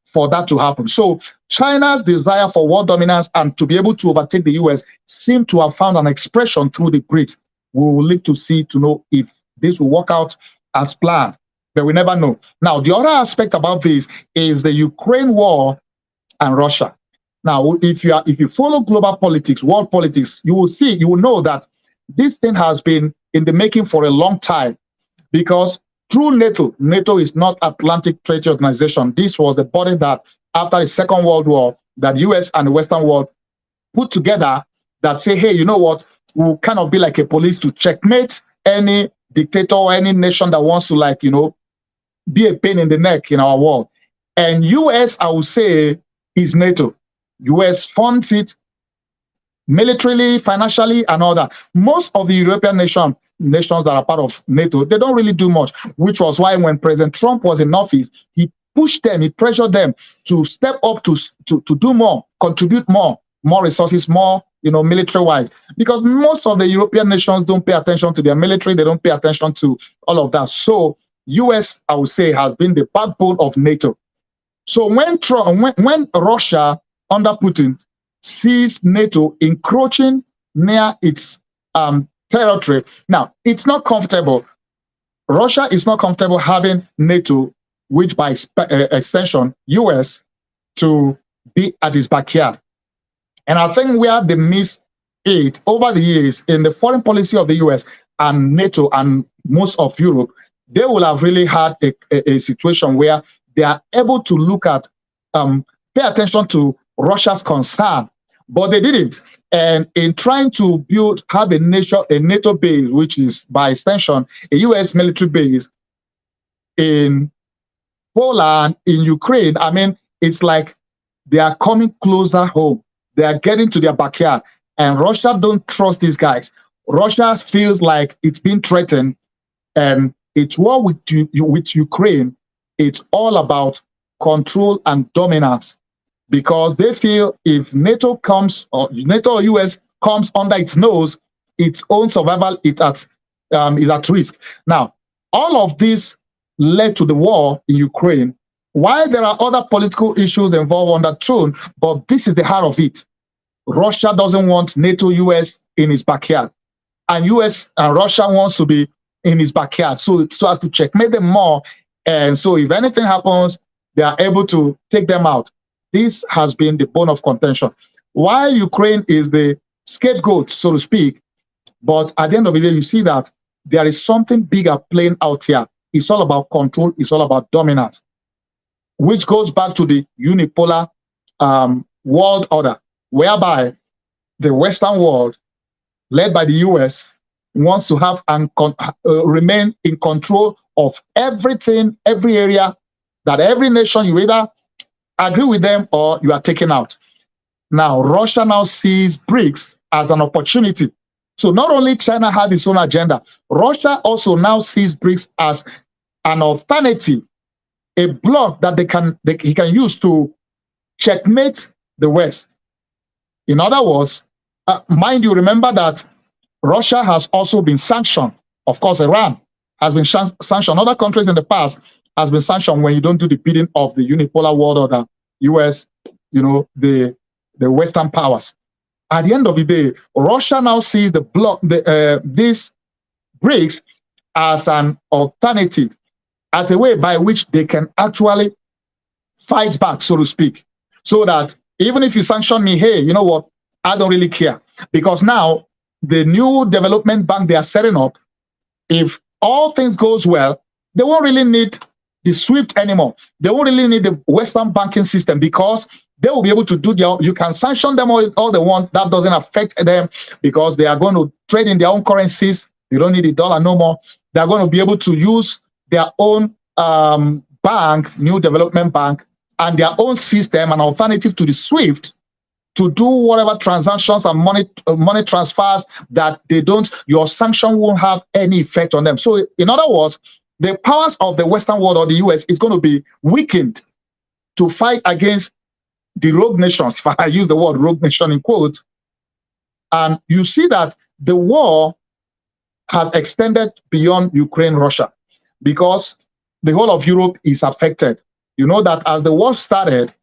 for that to happen. So China's desire for world dominance and to be able to overtake the US seem to have found an expression through the BRICS. We will live to see to know if this will work out as planned, but we never know. Now, the other aspect about this is the Ukraine war and Russia. Now, if you follow global politics, world politics, you will know that this thing has been in the making for a long time, because through NATO is not Atlantic Treaty Organization. This was the body that, after the Second World War, that US and the Western world put together that say, hey, you know what, we'll kind of be like a police to checkmate any dictator or any nation that wants to, be a pain in the neck in our world. And US, I would say, is NATO. US funds it militarily, financially, and all that. Most of the European nations that are part of NATO, they don't really do much, which was why when President Trump was in office, he pushed them, he pressured them to step up to do more, contribute more resources, more, military-wise. Because most of the European nations don't pay attention to their military, they don't pay attention to all of that. So US, I would say, has been the backbone of NATO. So when Russia under Putin sees NATO encroaching near its territory, now it's not comfortable. Russia is not comfortable having NATO, which by extension US, to be at its backyard. And I think where they missed it over the years in the foreign policy of the US and NATO and most of Europe, they will have really had a situation where they are able to look at, pay attention to Russia's concern, but they didn't. And in trying to have a NATO base, which is by extension a US military base in Poland, in Ukraine, I mean, it's like they are coming closer home. They are getting to their backyard, and Russia don't trust these guys. Russia feels like it's been threatened, and it's war with Ukraine. It's all about control and dominance, because they feel if NATO comes, or NATO or US comes under its nose, its own survival is at risk. Now, all of this led to the war in Ukraine. While there are other political issues involved on that throne, but this is the heart of it. Russia doesn't want NATO, US in its backyard, and US and Russia wants to be in his backyard, so as to checkmate them more. And so if anything happens, they are able to take them out. This has been the bone of contention. While Ukraine is the scapegoat, so to speak, but at the end of the day, you see that there is something bigger playing out here. It's all about control. It's all about dominance, which goes back to the unipolar world order, whereby the Western world, led by the US, wants to have and remain in control of everything, every area, that every nation, you either agree with them or you are taken out. Now, Russia now sees Brics as an opportunity. So not only China has its own agenda, Russia also now sees Brics as an alternative, a bloc that he can use to checkmate the West. In other words, mind you, remember that Russia has also been sanctioned. Of course, Iran has been sanctioned. Other countries in the past has been sanctioned when you don't do the bidding of the unipolar world order, US, the Western powers. At the end of the day, Russia now sees the bloc, these Brics, as an alternative, as a way by which they can actually fight back, so to speak. So that even if you sanction me, hey, you know what? I don't really care. Because now the new development bank they are setting up, if all things goes well, they won't really need the SWIFT anymore. They won't really need the Western banking system, because they will be able to do you can sanction them all they want. That doesn't affect them, because they are going to trade in their own currencies. They don't need the dollar no more. They are going to be able to use their own bank, new development bank, and their own system, an alternative to the SWIFT, to do whatever transactions and money transfers that your sanction won't have any effect on them. So in other words, the powers of the Western world or the US is going to be weakened to fight against the rogue nations, if I use the word rogue nation in quotes. And you see that the war has extended beyond Ukraine, Russia, because the whole of Europe is affected. You know that as the war started,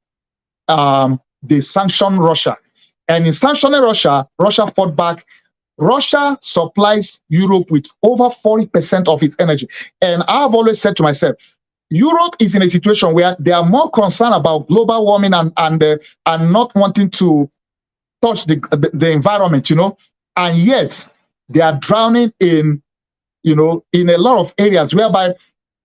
they sanctioned Russia. And in sanctioning Russia, Russia fought back. Russia supplies Europe with over 40% of its energy. And I've always said to myself, Europe is in a situation where they are more concerned about global warming and not wanting to touch the environment, and yet they are drowning in a lot of areas whereby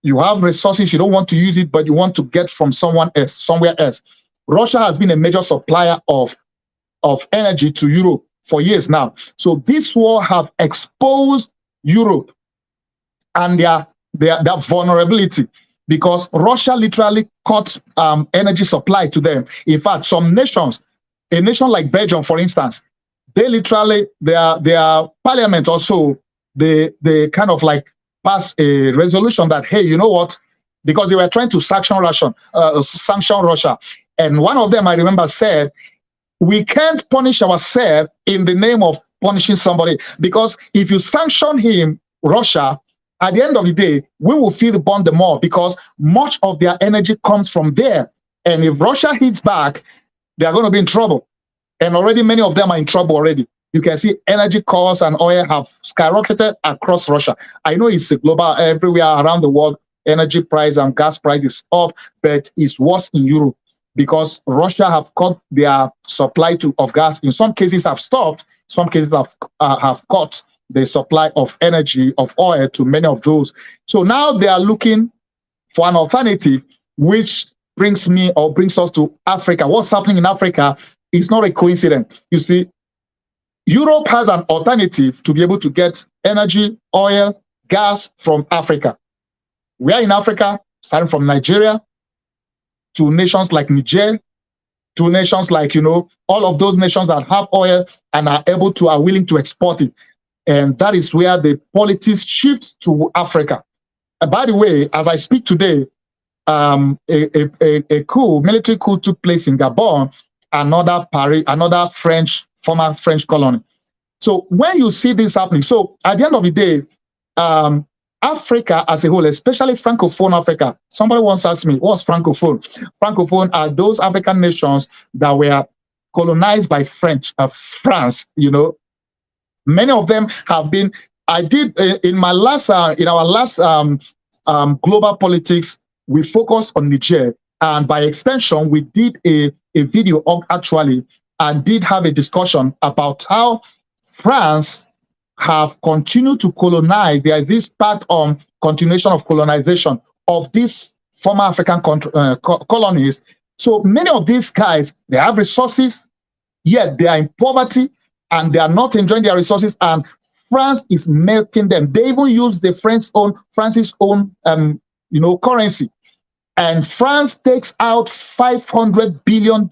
you have resources, you don't want to use it, but you want to get from somewhere else. Russia has been a major supplier of energy to Europe for years now. So this war have exposed Europe and their vulnerability, because Russia literally cut energy supply to them. In fact, some nations, a nation like Belgium, for instance, they literally, their parliament also, they kind of like pass a resolution that, hey, you know what? Because they were trying to sanction Russia. And one of them, I remember, said, we can't punish ourselves in the name of punishing somebody, because if you sanction him, Russia, at the end of the day, we will feel the burn the more, because much of their energy comes from there. And if Russia hits back, they are going to be in trouble. And already many of them are in trouble already. You can see energy costs and oil have skyrocketed across Russia. I know it's a global, everywhere around the world, energy price and gas price is up, but it's worse in Europe because Russia have cut their supply of gas. In some cases have stopped, some cases have cut the supply of energy, of oil to many of those. So now they are looking for an alternative, which brings us to Africa. What's happening in Africa is not a coincidence. You see, Europe has an alternative to be able to get energy, oil, gas from Africa. We are in Africa, starting from Nigeria to nations like Niger, to nations like, all of those nations that have oil and are willing to export it. And that is where the politics shift to Africa. And by the way, as I speak today, a military coup took place in Gabon, another former French colony. So when you see this happening, so at the end of the day, Africa as a whole, especially Francophone Africa, somebody once asked me, what's Francophone? Francophone are those African nations that were colonized by France. Many of them have been. I did in our last global politics, we focused on Niger, and by extension, we did a video actually, and did have a discussion about how France have continued to colonize. There is this part on continuation of colonization of these former African colonies. So many of these guys, they have resources, yet they are in poverty and they are not enjoying their resources. And France is milking them. They even use France's own currency. And France takes out $500 billion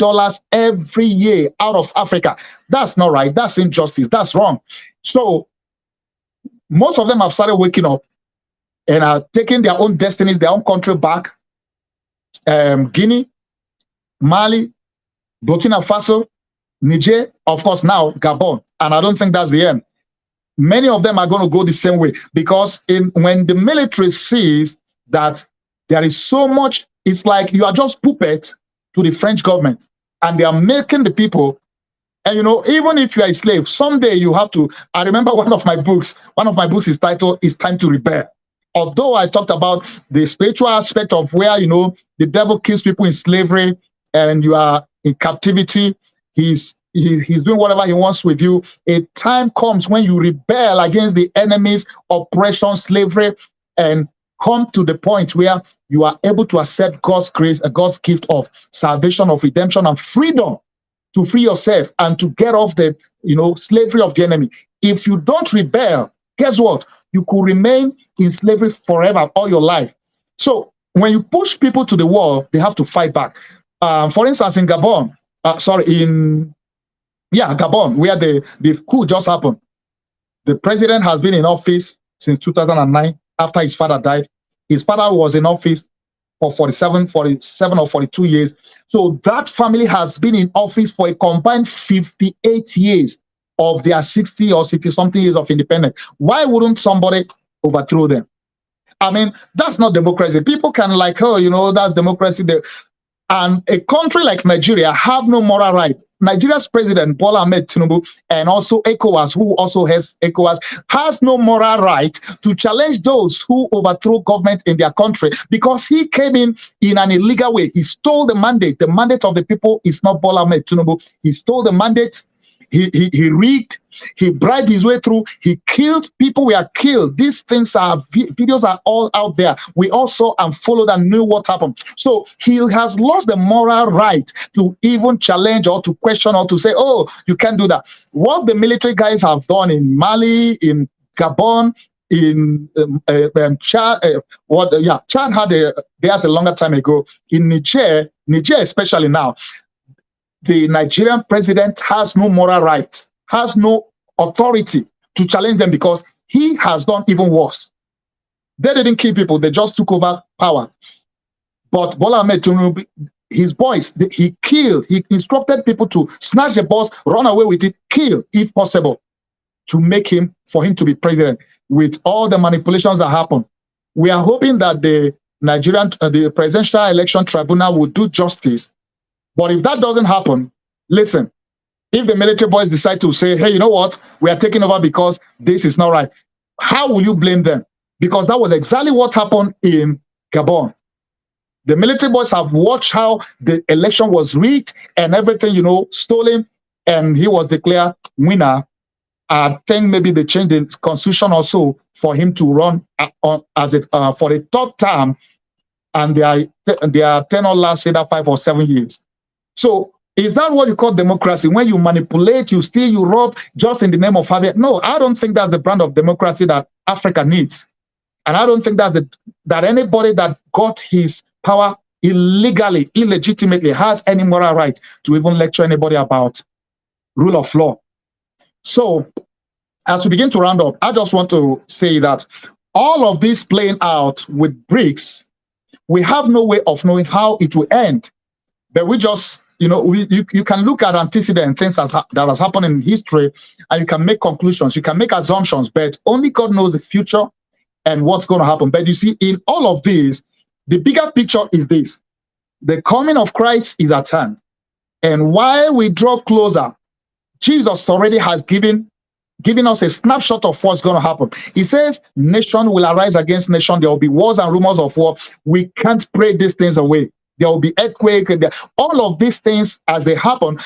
every year out of Africa. That's not right. That's injustice. That's wrong. So most of them have started waking up and are taking their own destinies, their own country back. Guinea, Mali, Burkina Faso, Niger, of course now Gabon. And I don't think that's the end. Many of them are going to go the same way because when the military sees that there is so much, it's like you are just puppet to the French government and they are making the people. And even if you are a slave, someday you have to. I remember one of my books is titled "It's Time to Rebel." Although I talked about the spiritual aspect of where the devil keeps people in slavery and you are in captivity, he's doing whatever he wants with you. A time comes when you rebel against the enemy's oppression, slavery, and come to the point where you are able to accept God's grace, God's gift of salvation, of redemption, and freedom to free yourself and to get off the slavery of the enemy. If you don't rebel, guess what? You could remain in slavery forever, all your life. So when you push people to the wall, they have to fight back. For instance, in Gabon, Gabon, where the coup just happened, the president has been in office since 2009 after his father died. His father was in office for 47 or 42 years. So that family has been in office for a combined 58 years of their 60 or 60-something years of independence. Why wouldn't somebody overthrow them? I mean, that's not democracy. People can that's democracy. And a country like Nigeria have no moral right. Nigeria's president, Bola Ahmed Tinubu, and also ECOWAS, who also has ECOWAS, has no moral right to challenge those who overthrow government in their country because he came in an illegal way. He stole the mandate. The mandate of the people is not Bola Ahmed Tinubu. He stole the mandate. He rigged, he bribed his way through, he killed people. We are killed. These things videos are all out there. We all saw and followed and knew what happened. So he has lost the moral right to even challenge or to question or to say, oh, you can't do that. What the military guys have done in Mali, in Gabon, in Chad, Chad had theirs a longer time ago. In Niger especially now, the Nigerian president has no moral right, has no authority to challenge them because he has done even worse. They didn't kill people, they just took over power. But Bola Ahmed Tinubu, his boys, he killed, he instructed people to snatch the boss, run away with it, kill if possible, for him to be president with all the manipulations that happen. We are hoping that the the Presidential Election Tribunal will do justice. But if that doesn't happen, listen, if the military boys decide to say, hey, you know what, we are taking over because this is not right, how will you blame them? Because that was exactly what happened in Gabon. The military boys have watched how the election was rigged and everything, stolen, and he was declared winner. I think maybe they changed the constitution also for him to run as for a third term, and their tenure lasts either 5 or 7 years. So is that what you call democracy? When you manipulate, you steal, you rob, just in the name of having? No, I don't think that's the brand of democracy that Africa needs. And I don't think that anybody that got his power illegally, illegitimately, has any moral right to even lecture anybody about rule of law. So as we begin to round up, I just want to say that all of this playing out with Brics, we have no way of knowing how it will end. But we just, you can look at antecedent things that has happened in history, and you can make conclusions, you can make assumptions, but only God knows the future and what's going to happen. But you see, in all of this, the bigger picture is this: the coming of Christ is at hand. And while we draw closer, Jesus already has given us a snapshot of what's going to happen. He says, nation will arise against nation. There will be wars and rumors of war. We can't pray these things away. There will be earthquake. All of these things, as they happen,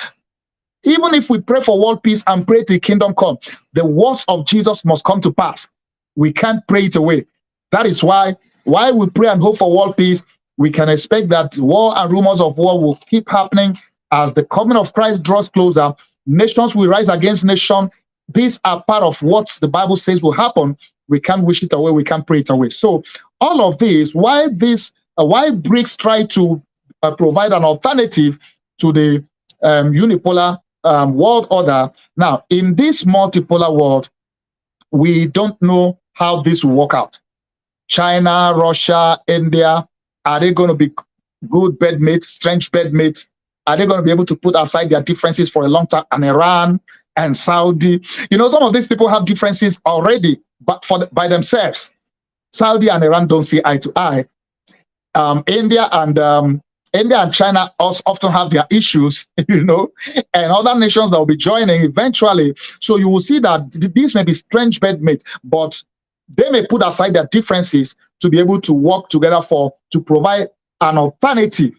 even if we pray for world peace and pray the kingdom come, the words of Jesus must come to pass. We can't pray it away. That is why we pray and hope for world peace, we can expect that war and rumors of war will keep happening as the coming of Christ draws closer. Nations will rise against nation. These are part of what the Bible says will happen. We can't wish it away. We can't pray it away. So all of this, why Brics try to provide an alternative to the unipolar world order. Now, in this multipolar world, we don't know how this will work out. China, Russia, India, are they going to be good bedmates, strange bedmates? Are they going to be able to put aside their differences for a long time? And Iran and Saudi, some of these people have differences already, but by themselves. Saudi and Iran don't see eye to eye. India and China also often have their issues, and other nations that will be joining eventually. So you will see that these may be strange bedmates, but they may put aside their differences to be able to work together to provide an alternative.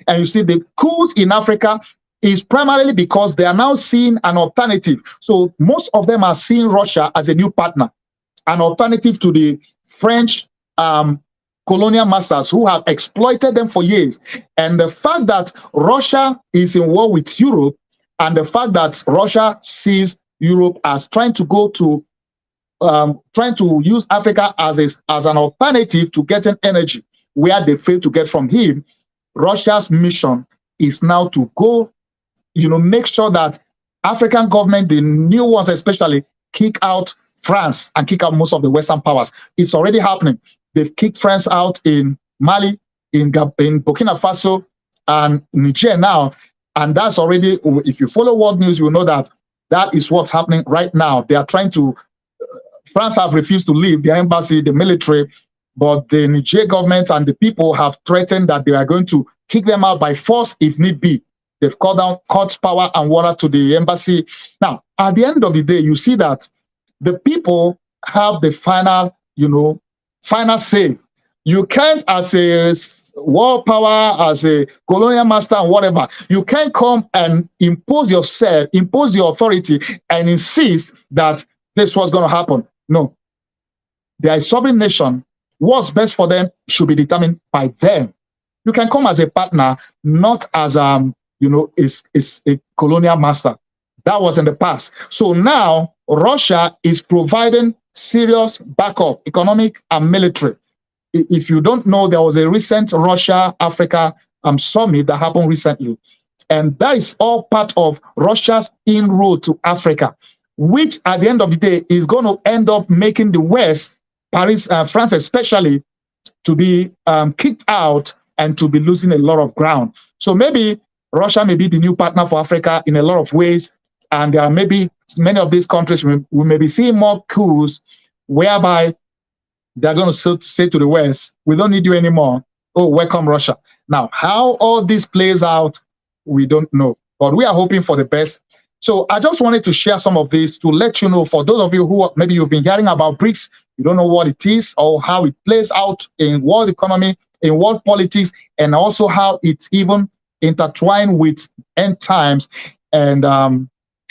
And you see, the coups in Africa is primarily because they are now seeing an alternative. So most of them are seeing Russia as a new partner, an alternative to the French colonial masters who have exploited them for years. And the fact that Russia is in war with Europe, and the fact that Russia sees Europe as trying to use Africa as an alternative to getting energy where they fail to get from him, Russia's mission is now to go, make sure that African government, the new ones especially, kick out France and kick out most of the Western powers. It's already happening. They've kicked France out in Mali, in Burkina Faso, and Niger now. And that's already, if you follow world news, you know that is what's happening right now. They are trying to, France have refused to leave their embassy, the military, but the Niger government and the people have threatened that they are going to kick them out by force if need be. They've called down cut power and water to the embassy. Now, at the end of the day, you see that the people have the final say. You can't, as a world power, as a colonial master and whatever, you can't come and impose yourself, impose your authority and insist that this was going to happen. No. They are a sovereign nation. What's best for them should be determined by them. You can come as a partner, not as is a colonial master. That was in the past. So now Russia is providing serious backup, economic and military. If you don't know, there was a recent Russia-Africa summit that happened recently. And that is all part of Russia's inroad to Africa, which at the end of the day is going to end up making the West, Paris, France especially, to be kicked out and to be losing a lot of ground. So maybe Russia may be the new partner for Africa in a lot of ways. And there are maybe many of these countries, we may be seeing more coups whereby they're going to say to the West, we don't need you anymore. Oh, welcome Russia. Now, how all this plays out, we don't know, but we are hoping for the best. So I just wanted to share some of this to let you know, for those of you who maybe you've been hearing about BRICS, you don't know what it is or how it plays out in world economy, in world politics, and also how it's even intertwined with end times and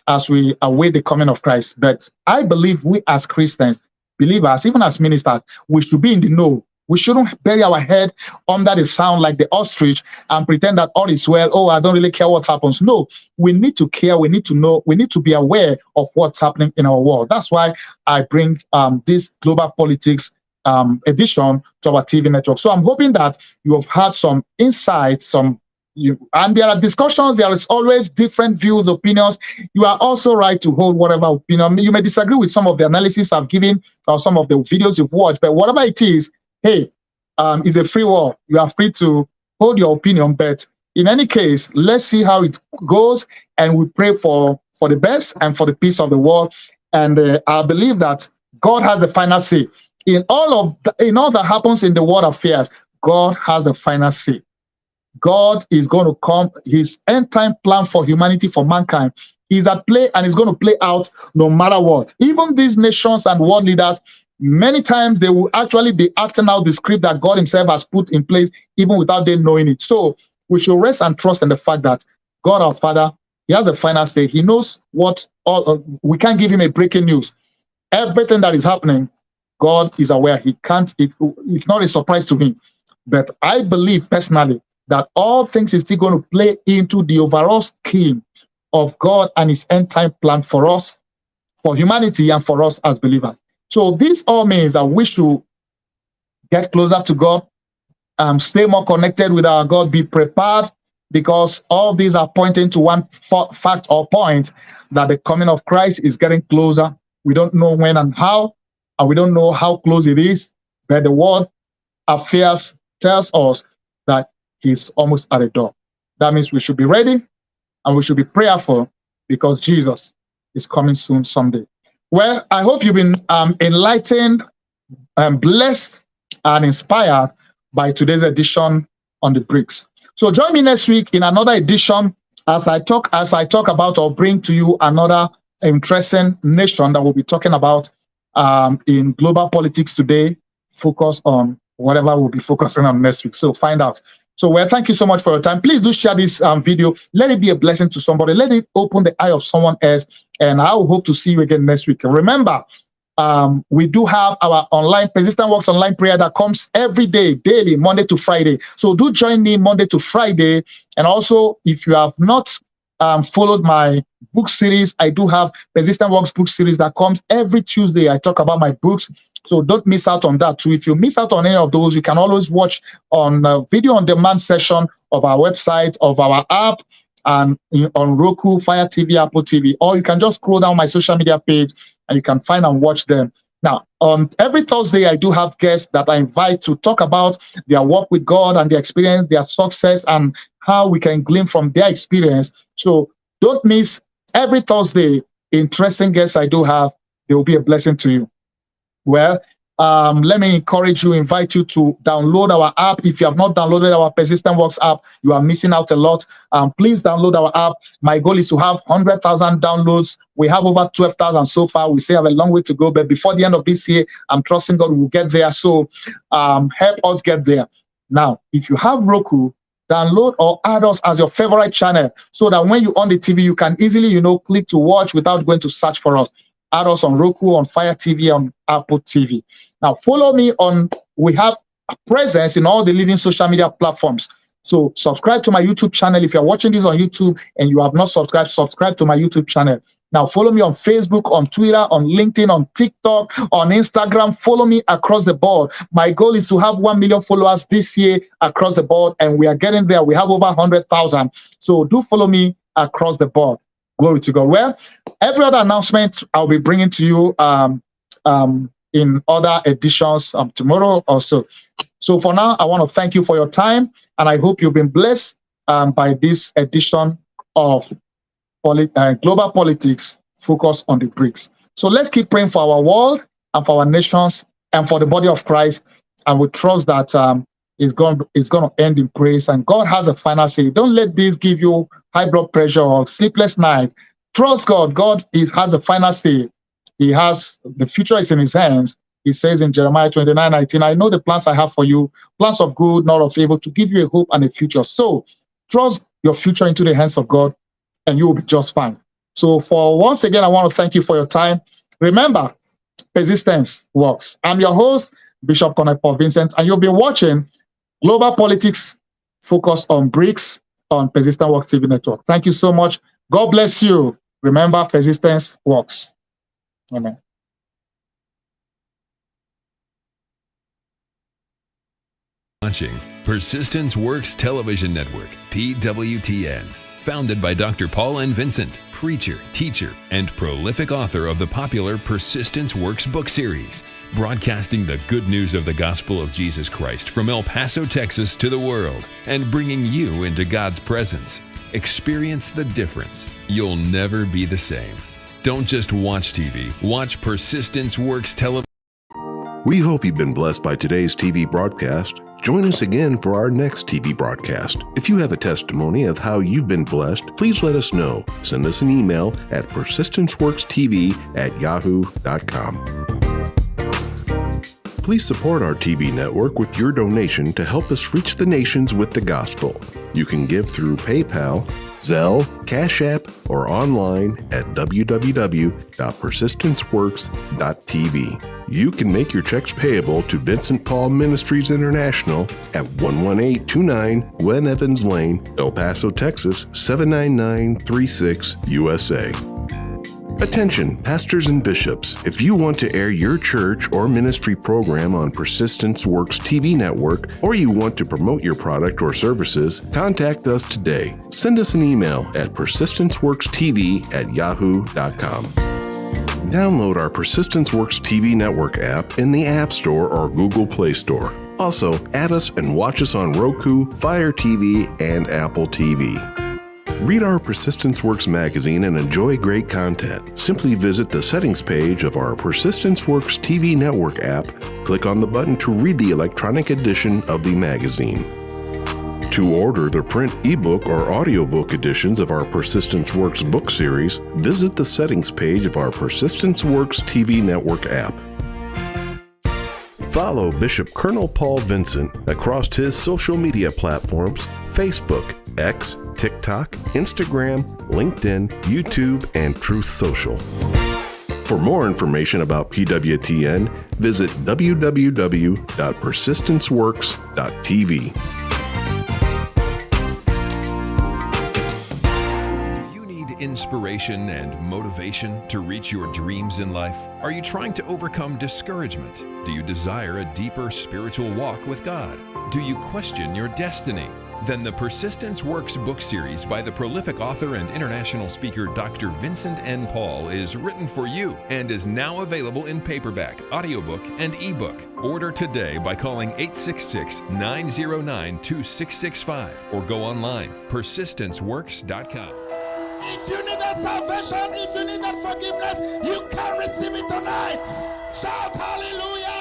as we await the coming of Christ. But I believe we as Christians, believers, even as ministers, we should be in the know. We shouldn't bury our head under the sound like the ostrich and pretend that all is well. Oh, I don't really care what happens. No, we need to care. We need to know. We need to be aware of what's happening in our world. That's why I bring this global politics edition to our TV network. So I'm hoping that you have had some insights, and there are discussions. There is always different views, opinions. You are also right to hold whatever opinion. You may disagree with some of the analysis I've given or some of the videos you've watched, but whatever it is, hey, it's a free world. You are free to hold your opinion, but in any case, let's see how it goes, and we pray for the best and for the peace of the world. And I believe that God has the final say in all that happens in the world affairs. God has the final say. God is going to come. His end time plan for humanity, for mankind, is at play, and is going to play out no matter what. Even these nations and world leaders, many times they will actually be acting out the script that God himself has put in place, even without them knowing it. So we should rest and trust in the fact that God our Father, he has the final say. He knows what we can't give him a breaking news. Everything that is happening, God is aware. It's not a surprise to him. But I believe personally that all things is still going to play into the overall scheme of God and his end time plan for us, for humanity, and for us as believers. So this all means that we should get closer to God, stay more connected with our God, be prepared, because all these are pointing to one fact or point, that the coming of Christ is getting closer. We don't know when and how, and we don't know how close it is, but the world affairs tells us that he's almost at the door. That means we should be ready and we should be prayerful, because Jesus is coming soon someday. Well, I hope you've been enlightened, blessed, and inspired by today's edition on the BRICS. So join me next week in another edition as I talk about or bring to you another interesting nation that we'll be talking about in global politics today. Focus on whatever we'll be focusing on next week. So find out. So, well, thank you so much for your time. Please do share this video. Let it be a blessing to somebody. Let it open the eye of someone else. And I will hope to see you again next week. Remember, we do have our online Persistent Works online prayer that comes every day, daily, Monday to Friday. So do join me Monday to Friday. And also, if you have not followed my book series, I do have Persistent Works book series that comes every Tuesday. I talk about my books. So don't miss out on that too. If you miss out on any of those, you can always watch on video on demand session of our website, of our app, and on Roku, Fire TV, Apple TV, or you can just scroll down my social media page and you can find and watch them. Now, on every Thursday, I do have guests that I invite to talk about their work with God and their experience, their success, and how we can glean from their experience. So don't miss every Thursday. Interesting guests I do have. They will be a blessing to you. Well, let me encourage you, invite you to download our app. If you have not downloaded our Persistent Works app, you are missing out a lot. Please download our app. My goal is to have 100,000 downloads. We have over 12,000 so far. We still have a long way to go, but before the end of this year, I'm trusting God will get there. So help us get there. Now, if you have Roku, download or add us as your favorite channel, so that when you're on the TV, you can easily, click to watch without going to search for us. Add us on Roku, on Fire TV, on Apple TV. Now, follow me we have a presence in all the leading social media platforms. So subscribe to my YouTube channel. If you're watching this on YouTube and you have not subscribed, subscribe to my YouTube channel. Now, follow me on Facebook, on Twitter, on LinkedIn, on TikTok, on Instagram. Follow me across the board. My goal is to have 1 million followers this year across the board, and we are getting there. We have over 100,000. So do follow me across the board. Glory to God. Well, every other announcement I'll be bringing to you in other editions tomorrow also. So for now, I want to thank you for your time, and I hope you've been blessed by this edition of Global Politics Focus on the BRICS. So let's keep praying for our world and for our nations and for the body of Christ, and we trust that is going to end in praise, and God has a final say. Don't let this give you high blood pressure or sleepless night. Trust God. God has a final say. The future is in his hands. He says in Jeremiah 29:19, I know the plans I have for you, plans of good, not of evil, to give you a hope and a future. So trust your future into the hands of God, and you will be just fine. So once again, I want to thank you for your time. Remember, persistence works. I'm your host, Bishop Paul Vincent, and you'll be watching Global Politics Focus on Brics on Persistent Works TV Network. Thank you so much. God bless you. Remember, persistence works. Amen. Watching Persistence Works Television Network, PWTN. Founded by Dr. Paul N. Vincent, preacher, teacher, and prolific author of the popular Persistence Works book series, broadcasting the good news of the gospel of Jesus Christ from El Paso, Texas to the world, and bringing you into God's presence. Experience the difference. You'll never be the same. Don't just watch TV, watch Persistence Works Television. We hope you've been blessed by today's TV broadcast. Join us again for our next TV broadcast. If you have a testimony of how you've been blessed, please let us know. Send us an email at persistenceworkstv@yahoo.com. Please support our TV network with your donation to help us reach the nations with the gospel. You can give through PayPal, Zelle, Cash App, or online at www.persistenceworks.tv. You can make your checks payable to Vincent Paul Ministries International at 11829 Gwen Evans Lane, El Paso, Texas 79936, USA. Attention, pastors and bishops. If you want to air your church or ministry program on Persistence Works TV network, or you want to promote your product or services, contact us today. Send us an email at persistenceworkstv@yahoo.com. Download our Persistence Works TV network app in the App Store or Google Play Store. Also, add us and watch us on Roku, Fire TV, and Apple TV. Read our Persistence Works magazine and enjoy great content. Simply visit the settings page of our Persistence Works TV network app, click on the button to read the electronic edition of the magazine. To order the print, ebook, or audiobook editions of our Persistence Works book series, visit the settings page of our Persistence Works TV network app. Follow Bishop Colonel Paul Vincent across his social media platforms: Facebook, X, TikTok, Instagram, LinkedIn, YouTube, and Truth Social. For more information about PWTN, visit www.persistenceworks.tv. Inspiration and motivation to reach your dreams in life? Are you trying to overcome discouragement? Do you desire a deeper spiritual walk with God? Do you question your destiny? Then the Persistence Works book series by the prolific author and international speaker Dr. Vincent N. Paul is written for you and is now available in paperback, audiobook, and ebook. Order today by calling 866-909-2665 or go online, persistenceworks.com. If you need that salvation, if you need that forgiveness, you can receive it tonight. Shout hallelujah.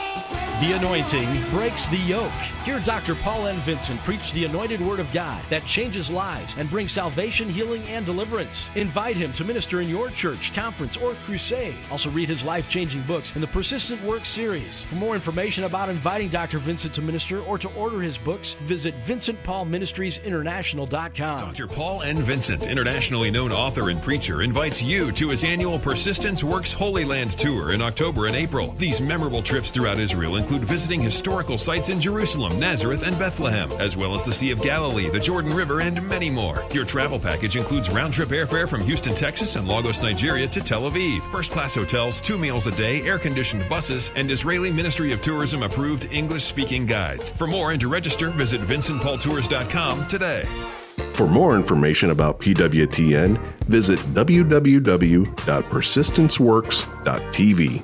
The anointing breaks the yoke. Hear Dr. Paul N. Vincent preach the anointed word of God that changes lives and brings salvation, healing, and deliverance. Invite him to minister in your church, conference, or crusade. Also read his life-changing books in the Persistent Works series. For more information about inviting Dr. Vincent to minister or to order his books, visit VincentPaulMinistriesInternational.com. Dr. Paul N. Vincent, internationally known author and preacher, invites you to his annual Persistence Works Holy Land Tour in October and April. These memorable trips throughout Israel include visiting historical sites in Jerusalem, Nazareth, and Bethlehem, as well as the Sea of Galilee, the Jordan River, and many more. Your travel package includes round-trip airfare from Houston, Texas, and Lagos, Nigeria to Tel Aviv, first-class hotels, 2 meals a day, air-conditioned buses, and Israeli Ministry of Tourism approved English-speaking guides. For more and to register, visit VincentPaulTours.com today. For more information about PWTN, visit www.persistenceworks.tv.